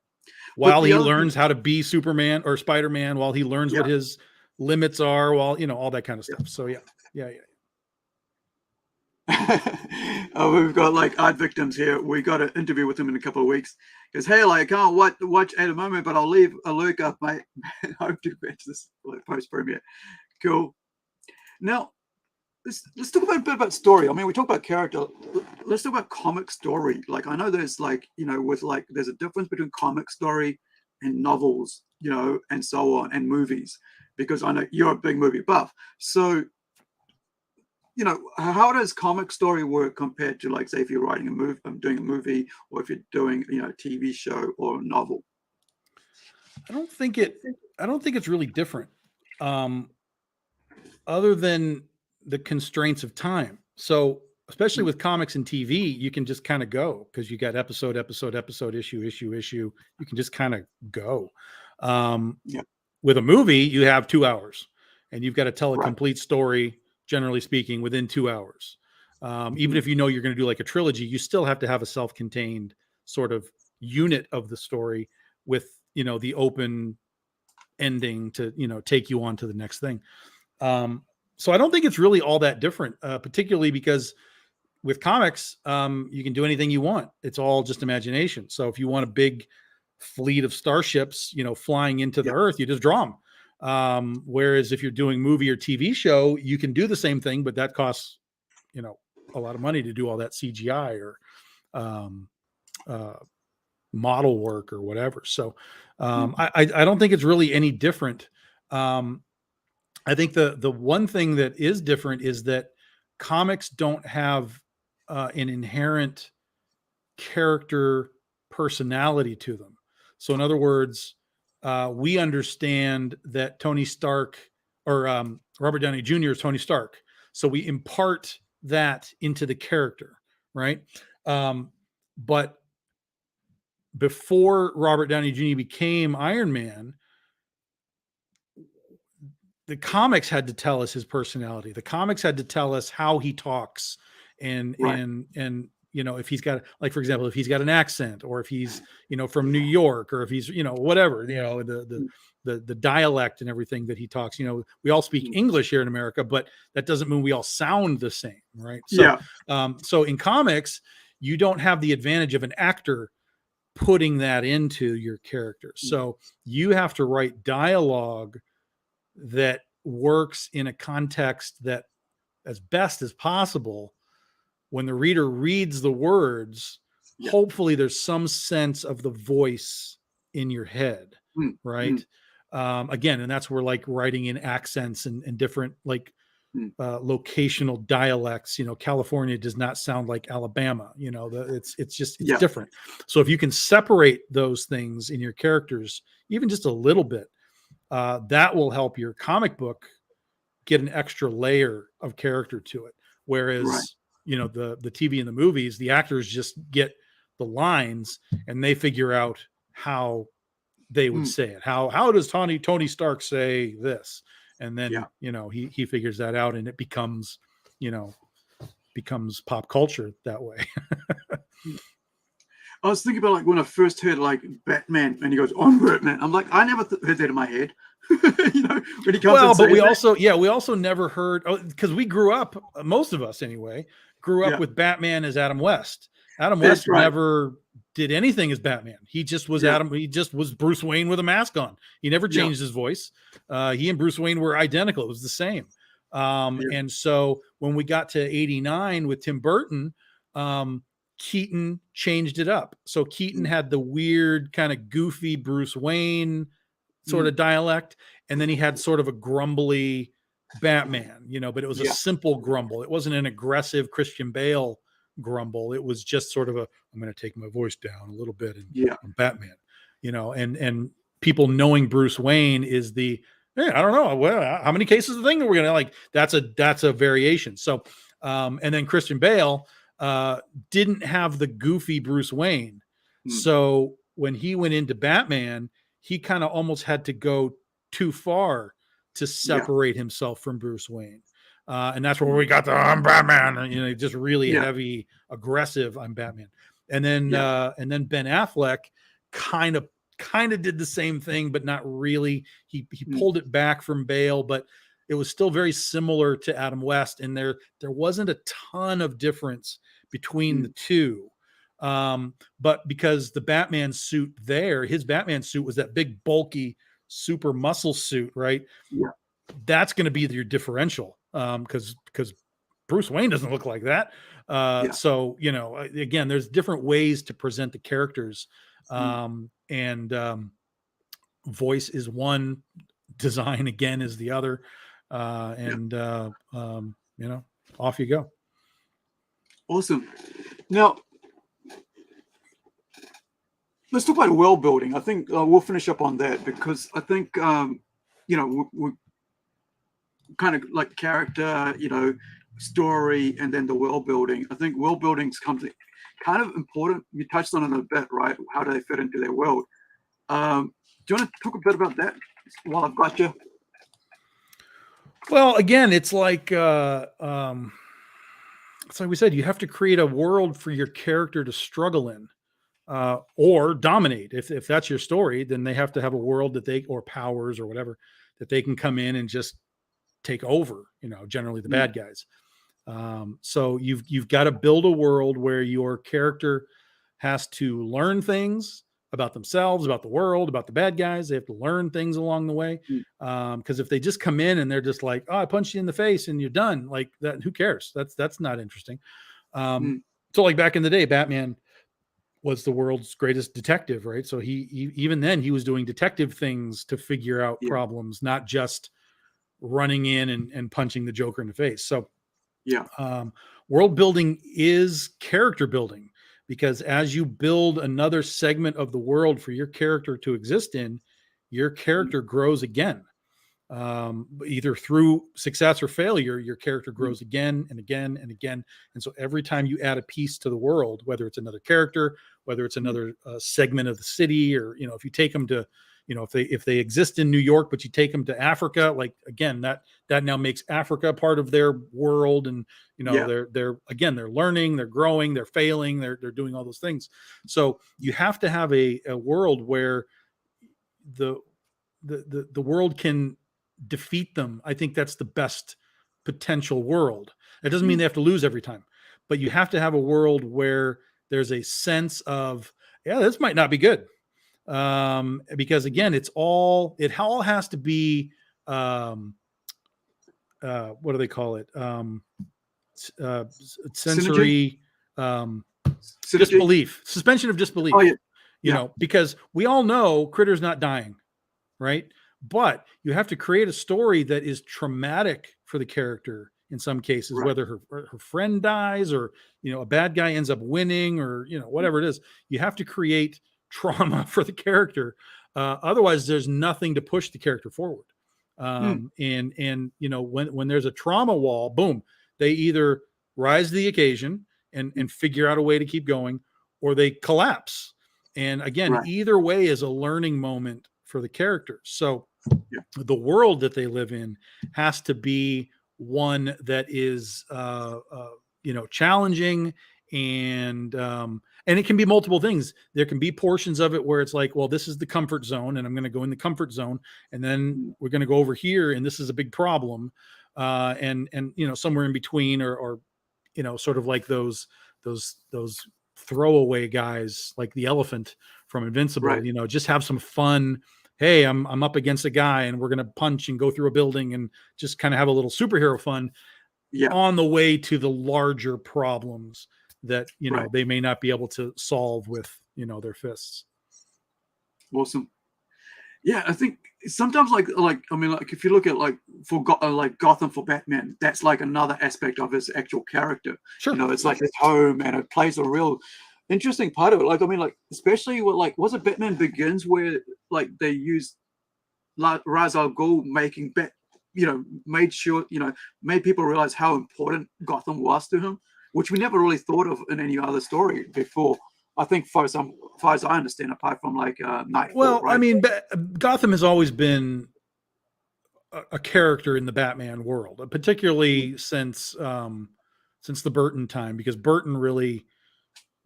While he learns how to be Superman or Spider-Man, while he learns what his limits are, while all that kind of stuff. So yeah. We've got like Art Victims here. We got an interview with him in a couple of weeks. Because hey, like, I can't watch at the moment, but I'll leave a lurk up, mate. I hope to catch this post premiere. Cool. Now, let's talk about a bit about story. I mean, we talk about character. Let's talk about comic story. Like, I know there's like, with like, there's a difference between comic story and novels, and so on, and movies, because I know you're a big movie buff. So, how does comic story work compared to, like, say, if you're writing a movie, doing a movie, or if you're doing, a TV show or a novel? I don't think it's really different. Other than the constraints of time. So, especially with comics and TV, you can just kind of go because you got episode, issue. You can just kind of go. With a movie, you have 2 hours and you've got to tell a complete story, generally speaking, within 2 hours. Even if you're going to do like a trilogy, you still have to have a self-contained sort of unit of the story with, the open ending to, take you on to the next thing. So I don't think it's really all that different, particularly because with comics, you can do anything you want. It's all just imagination. So if you want a big fleet of starships, flying into the earth, you just draw them. Whereas if you're doing movie or TV show, you can do the same thing, but that costs, a lot of money to do all that CGI or model work or whatever. So I don't think it's really any different. I think the one thing that is different is that comics don't have an inherent character personality to them. So in other words, we understand that Tony Stark or Robert Downey Jr. is Tony Stark. So we impart that into the character, right? But before Robert Downey Jr. became Iron Man, the comics had to tell us his personality. The comics had to tell us how he talks and if he's got, like, for example, if he's got an accent or if he's, from New York or if he's, whatever, the dialect and everything that he talks, we all speak English here in America, but that doesn't mean we all sound the same. Right. So, so in comics, you don't have the advantage of an actor putting that into your character. So you have to write dialogue that works in a context that, as best as possible, when the reader reads the words, hopefully there's some sense of the voice in your head, right? Again, and that's where, like, writing in accents and different, like, locational dialects, California does not sound like Alabama, it's different. So if you can separate those things in your characters, even just a little bit, that will help your comic book get an extra layer of character to it. Whereas, the TV and the movies, the actors just get the lines and they figure out how they would say it. How does Tony Stark say this? And then, he figures that out and it becomes pop culture that way. I was thinking about, like, when I first heard, like, Batman and he goes, "I'm Batman." I'm like, I never heard that in my head. When he comes but we also never heard, because we grew up, most of us anyway, with Batman as Adam West. Adam West never did anything as Batman. He just was he just was Bruce Wayne with a mask on. He never changed his voice. He and Bruce Wayne were identical. It was the same. And so when we got to 89 with Tim Burton, Keaton changed it up. So Keaton had the weird kind of goofy Bruce Wayne sort of dialect. And then he had sort of a grumbly Batman, but it was a simple grumble. It wasn't an aggressive Christian Bale grumble. It was just sort of I'm going to take my voice down a little bit and I'm Batman, and people knowing Bruce Wayne is I don't know, well, how many cases of the thing that we're going to, like, that's a variation. So, and then Christian Bale, didn't have the goofy Bruce Wayne. So when he went into Batman, he kind of almost had to go too far to separate himself from Bruce Wayne. And that's where we got the "I'm Batman," just really heavy, aggressive "I'm Batman." And then Ben Affleck kind of did the same thing, but not really. He pulled it back from Bale, but it was still very similar to Adam West. And there wasn't a ton of difference between the two. But because the Batman suit his Batman suit was that big, bulky, super muscle suit, right? Yeah. That's going to be your differential. because Bruce Wayne doesn't look like that. So, you know, again, there's different ways to present the characters. And voice is one, design again is the other. You know, off you go. Awesome. Now, let's talk about world building. I think we'll finish up on that because I think, you know, we kind of like character, you know, story, and then the world building. I think world building's kind of important. You touched on it a bit, right? How do they fit into their world? Do you want to talk a bit about that while I've got you? Well, again, it's like we said, you have to create a world for your character to struggle in, or dominate. If that's your story, then they have to have a world that they, or powers or whatever, that they can come in and just take over, you know, generally the bad guys. So you've got to build a world where your character has to learn things about themselves, about the world, about the bad guys. They have to learn things along the way. Because if they just come in and they're just like, oh, I punched you in the face and you're done, like that, who cares? That's not interesting. So like back in the day, Batman was the world's greatest detective, right? So he even then he was doing detective things to figure out problems, not just running in and punching the Joker in the face. So world building is character building, because as you build another segment of the world for your character to exist in, your character grows again. Either through success or failure, your character grows again and again and again. And so every time you add a piece to the world, whether it's another character, whether it's another segment of the city, or, you know, if you take them to, you know, if they exist in New York, but you take them to Africa, like, again, that now makes Africa part of their world. And, you know, they're learning, they're growing, they're failing, they're doing all those things. So you have to have a world where the world can defeat them. I think that's the best potential world. That doesn't mean they have to lose every time, but you have to have a world where there's a sense of, this might not be good. Because again, it all has to be, what do they call it? Sensory, disbelief, suspension of disbelief. You know, because we all know Critter's not dying, right? But you have to create a story that is traumatic for the character in some cases, whether her friend dies, or, you know, a bad guy ends up winning, or, you know, whatever it is. You have to create trauma for the character. Otherwise there's nothing to push the character forward. And you know, when there's a trauma wall, boom, they either rise to the occasion and figure out a way to keep going, or they collapse. And again, either way is a learning moment for the character. So the world that they live in has to be one that is, you know, challenging, and it can be multiple things. There can be portions of it where it's like, well, this is the comfort zone, and I'm going to go in the comfort zone, and then we're going to go over here, and this is a big problem, and you know, somewhere in between, or you know, sort of like those throwaway guys, like the elephant from Invincible. You know, just have some fun. Hey, I'm up against a guy, and we're going to punch and go through a building, and just kind of have a little superhero fun on the way to the larger problems that, you know, they may not be able to solve with, you know, their fists. Awesome. Yeah, I think sometimes like I mean, like if you look at like Gotham for Batman, that's like another aspect of his actual character. You know, it's like his home, and it plays a real interesting part of it. Like, I mean, like, especially with, like, was it Batman Begins, where like they used Ra's al Ghul making made people realize how important Gotham was to him, which we never really thought of in any other story before. I think, far as I understand, apart from like Nightfall. Well, I mean, Gotham has always been a character in the Batman world, particularly since the Burton time, because Burton really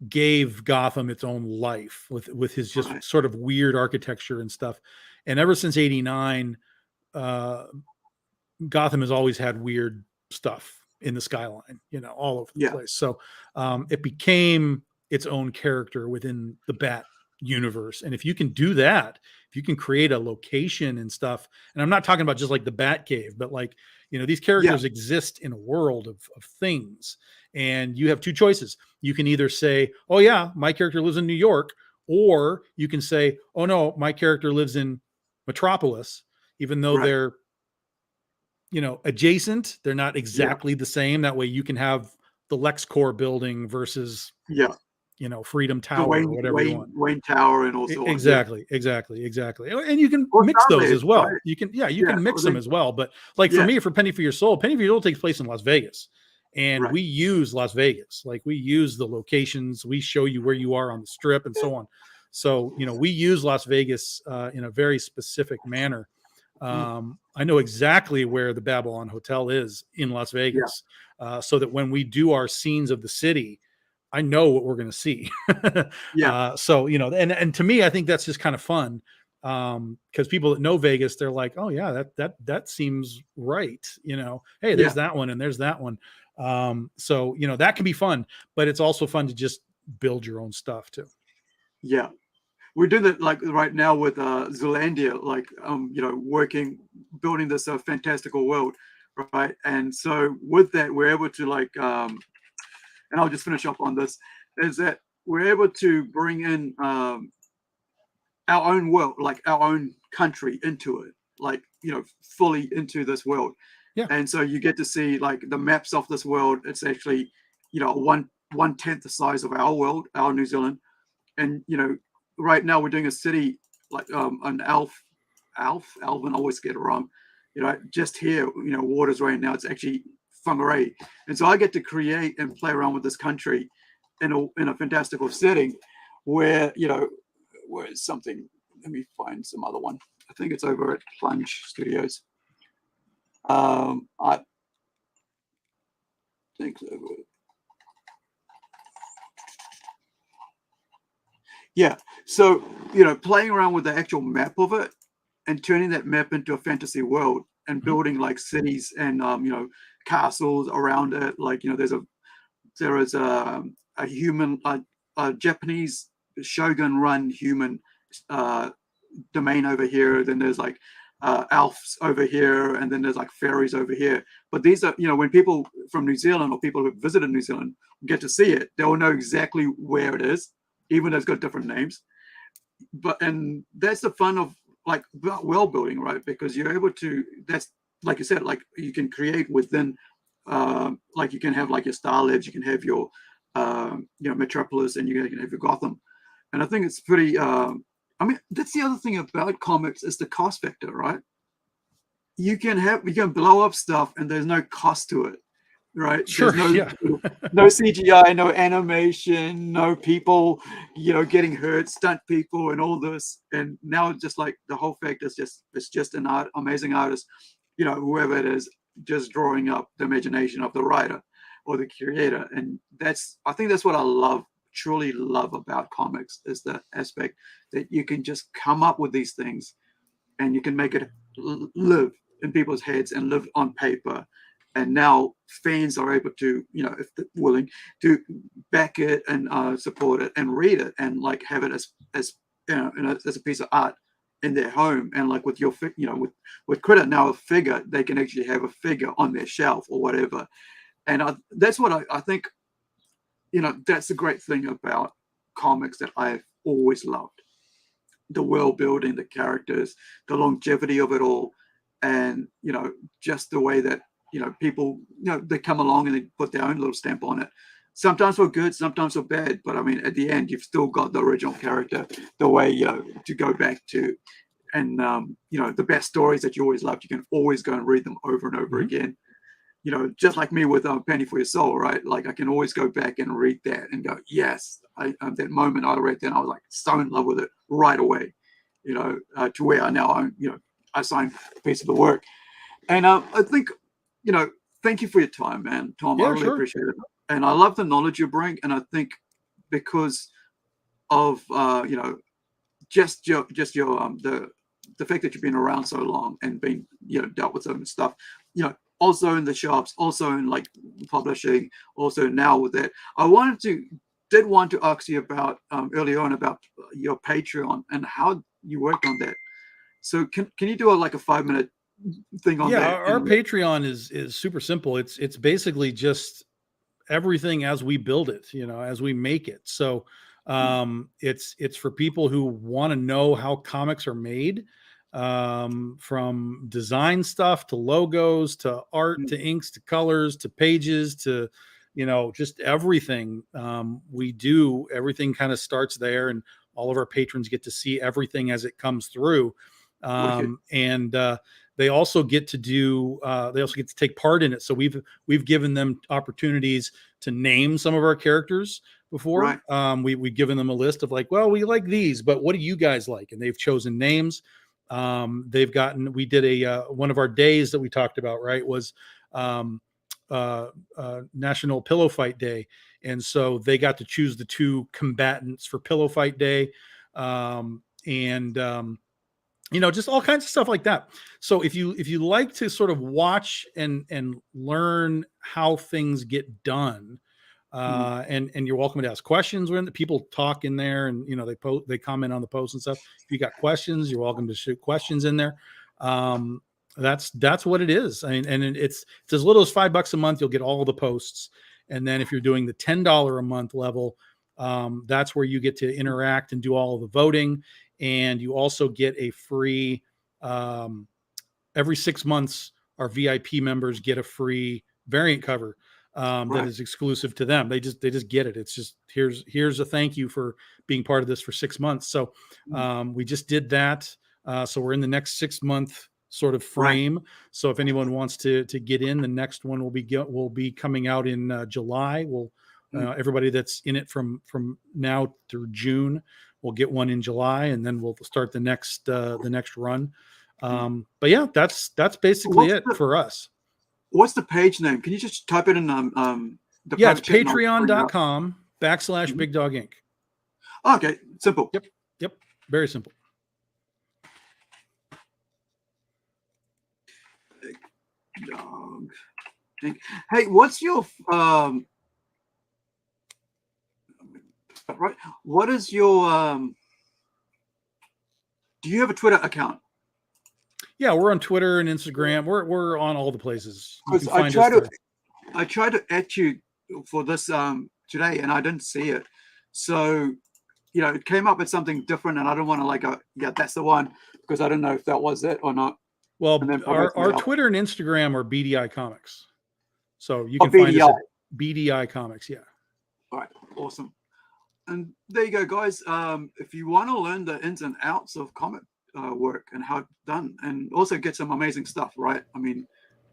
gave Gotham its own life with his just sort of weird architecture and stuff. And ever since '89, Gotham has always had weird stuff in the skyline, you know, all over the place. So it became its own character within the Bat universe. And if you can do that, if you can create a location and stuff, and I'm not talking about just like the Batcave, but like, these characters exist in a world of things. And you have two choices. You can either say, oh yeah, my character lives in New York, or you can say, oh no, my character lives in Metropolis, even though they're, adjacent. They're not exactly the same. That way you can have the LexCorp building versus Freedom Tower or whatever you want. Wayne Tower and also exactly. And you can or mix those as well. Right? You can mix them as well. But like for me, for Penny for Your Soul takes place in Las Vegas. And we use Las Vegas. Like we use the locations, we show you where you are on the strip and so on. So, we use Las Vegas in a very specific manner. I know exactly where the Babylon Hotel is in Las Vegas, so that when we do our scenes of the city, I know what we're going to see. So, and to me, I think that's just kind of fun. Because people that know Vegas, they're like, oh yeah, that seems right. Hey, there's that one and there's that one. So, that can be fun, but it's also fun to just build your own stuff too. Yeah. We're doing that like right now with Zealandia, like, building this fantastical world. Right. And so with that, we're able to like, and I'll just finish up on this, is that we're able to bring in our own world, like our own country into it, like, fully into this world. Yeah. And so you get to see like the maps of this world. It's actually, 1/10 the size of our world, our New Zealand. And, right now we're doing a city like an Alvin, I always get it wrong. Just here, waters right now, it's actually Whangarei. And so I get to create and play around with this country in a fantastical setting where, where something, let me find some other one. I think it's over at Plunge Studios. I think so. Yeah. So, playing around with the actual map of it and turning that map into a fantasy world and building like cities and, castles around it. Like, there is a human, a Japanese shogun run human domain over here. Then there's like elves over here. And then there's like fairies over here. But these are, when people from New Zealand or people who visited New Zealand get to see it, they will know exactly where it is, even though it's got different names. And that's the fun of like world building, right? Because you're able to, that's like you said, like you can create within, like you can have like your Star Labs, you can have your, Metropolis, and you can have your Gotham. And I think it's pretty, that's the other thing about comics is the cost factor, right? You can blow up stuff and there's no cost to it. Right. Sure. No CGI, no animation, no people, getting hurt, stunt people, and all this. And now it's just like the whole fact is it's just an amazing artist, whoever it is, just drawing up the imagination of the writer or the creator. And I think that's what I truly love about comics, is the aspect that you can just come up with these things and you can make it live in people's heads and live on paper. And now fans are able to, if they're willing, to back it and support it and read it and like have it as a piece of art in their home. And like with your, with Critter now, a figure, they can actually have a figure on their shelf or whatever. And that's what I think, that's the great thing about comics that I've always loved. The world building, the characters, the longevity of it all. And, just the way that, people, they come along and they put their own little stamp on it. Sometimes for good, sometimes for bad. But I mean, at the end, you've still got the original character, the way, to go back to. And, the best stories that you always loved, you can always go and read them over and over again. Just like me with Penny for Your Soul, right? Like I can always go back and read that and go, yes, that moment I read that, I was like so in love with it right away, to where I now own, I signed a piece of the work. And I think, thank you for your time, man, Tom. Yeah, I really appreciate it. And I love the knowledge you bring. And I think because of, just your the fact that you've been around so long and been, dealt with so much stuff, also in the shops, also in like publishing, also now with that. I did want to ask you about earlier on about, your Patreon and how you worked on that. So can you do like a 5-minute thing on that? Yeah, our Patreon is super simple. It's basically just everything as we build it, as we make it. So it's for people who want to know how comics are made, from design stuff to logos to art to inks to colors to pages to just everything. We do everything kind of starts there, and all of our patrons get to see everything as it comes through. And they also get to take part in it. So we've given them opportunities to name some of our characters before. Right. We've given them a list of like, well, we like these, but what do you guys like? And they've chosen names. We did one of our days that we talked about, right, was National Pillow Fight Day. And so they got to choose the 2 combatants for Pillow Fight Day. Just all kinds of stuff like that. So if you like to sort of watch and learn how things get done, and you're welcome to ask questions when the people talk in there, and they comment on the posts and stuff. If you got questions, you're welcome to shoot questions in there. That's what it is. I mean, and it's as little as $5 a month. You'll get all the posts. And then if you're doing the $10 a month level, that's where you get to interact and do all of the voting. And you also get a free, every 6 months, our VIP members get a free variant cover that is exclusive to them. They just get it. It's just, here's a thank you for being part of this for 6 months. So we just did that. So we're in the next 6 month sort of frame. Right. So if anyone wants to get in, the next one will be coming out in July. Everybody that's in it from now through June, we'll get one in July, and then we'll start the next run. But yeah, that's basically it for us. What's the page name? Can you just type it in? It's patreon.com/Big Dog Inc. Okay, simple. Yep, very simple. Big Dog Inc. Hey, what's your right? What is your do you have a Twitter account? Yeah, we're on Twitter and Instagram. We're on all the places. I tried to add you for this today, and I didn't see it. So, it came up with something different, and I don't want to that's the one, because I don't know if that was it or not. Well, our Twitter and Instagram are BDI Comics, so you can find us at BDI Comics. Yeah. All right. Awesome. And there you go, guys. If you want to learn the ins and outs of comic work and how it's done, and also get some amazing stuff, right? I mean,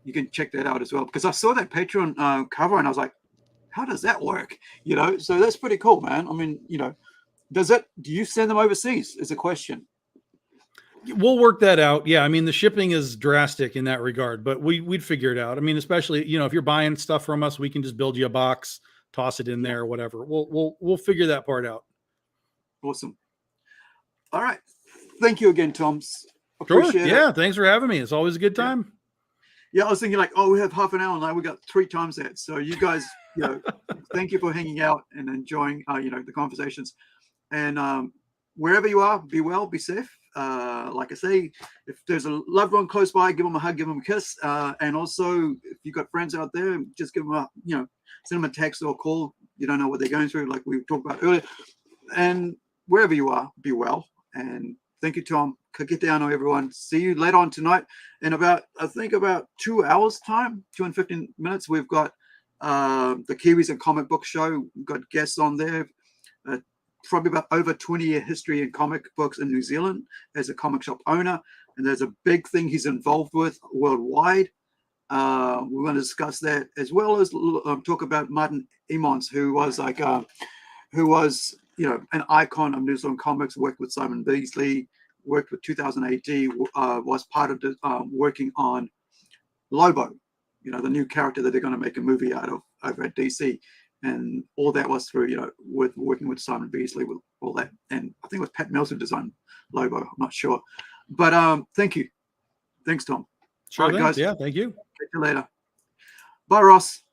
you can check that out as well, because I saw that Patreon cover and I was like, how does that work? So that's pretty cool, man. I mean, do you send them overseas is a question. We'll work that out. Yeah. I mean, the shipping is drastic in that regard, but we'd figure it out. I mean, especially, if you're buying stuff from us, we can just build you a box, toss it in there or whatever. We'll figure that part out. Awesome. All right. Thank you again, Tom. Appreciate it. Thanks for having me. It's always a good time. Yeah, I was thinking we have half an hour, and we got 3 times that. So you guys, thank you for hanging out and enjoying, the conversations. And wherever you are, be well, be safe. Like I say, if there's a loved one close by, give them a hug, give them a kiss. And also, if you've got friends out there, just give them send them a text or a call. You don't know what they're going through, like we talked about earlier. And wherever you are, be well. And thank you, Tom. Get down, everyone. See you later on tonight. In about 2 hours time, 2 and 15 minutes, we've got the Kiwis and Comic Book Show. We've got guests on there. Probably about over 20-year history in comic books in New Zealand as a comic shop owner. And there's a big thing he's involved with worldwide. We're going to discuss that, as well as talk about Martin Emmons, who was an icon of New Zealand comics, worked with Simon Beasley, worked with 2000 AD, was part of the working on Lobo, the new character that they're going to make a movie out of over at DC. And all that was through, with working with Simon Beasley, with all that. And I think it was Pat Mills who designed Lobo. I'm not sure. But thank you. Thanks, Tom. Sure, all right, guys. Yeah, thank you. Catch you later. Bye, Ross.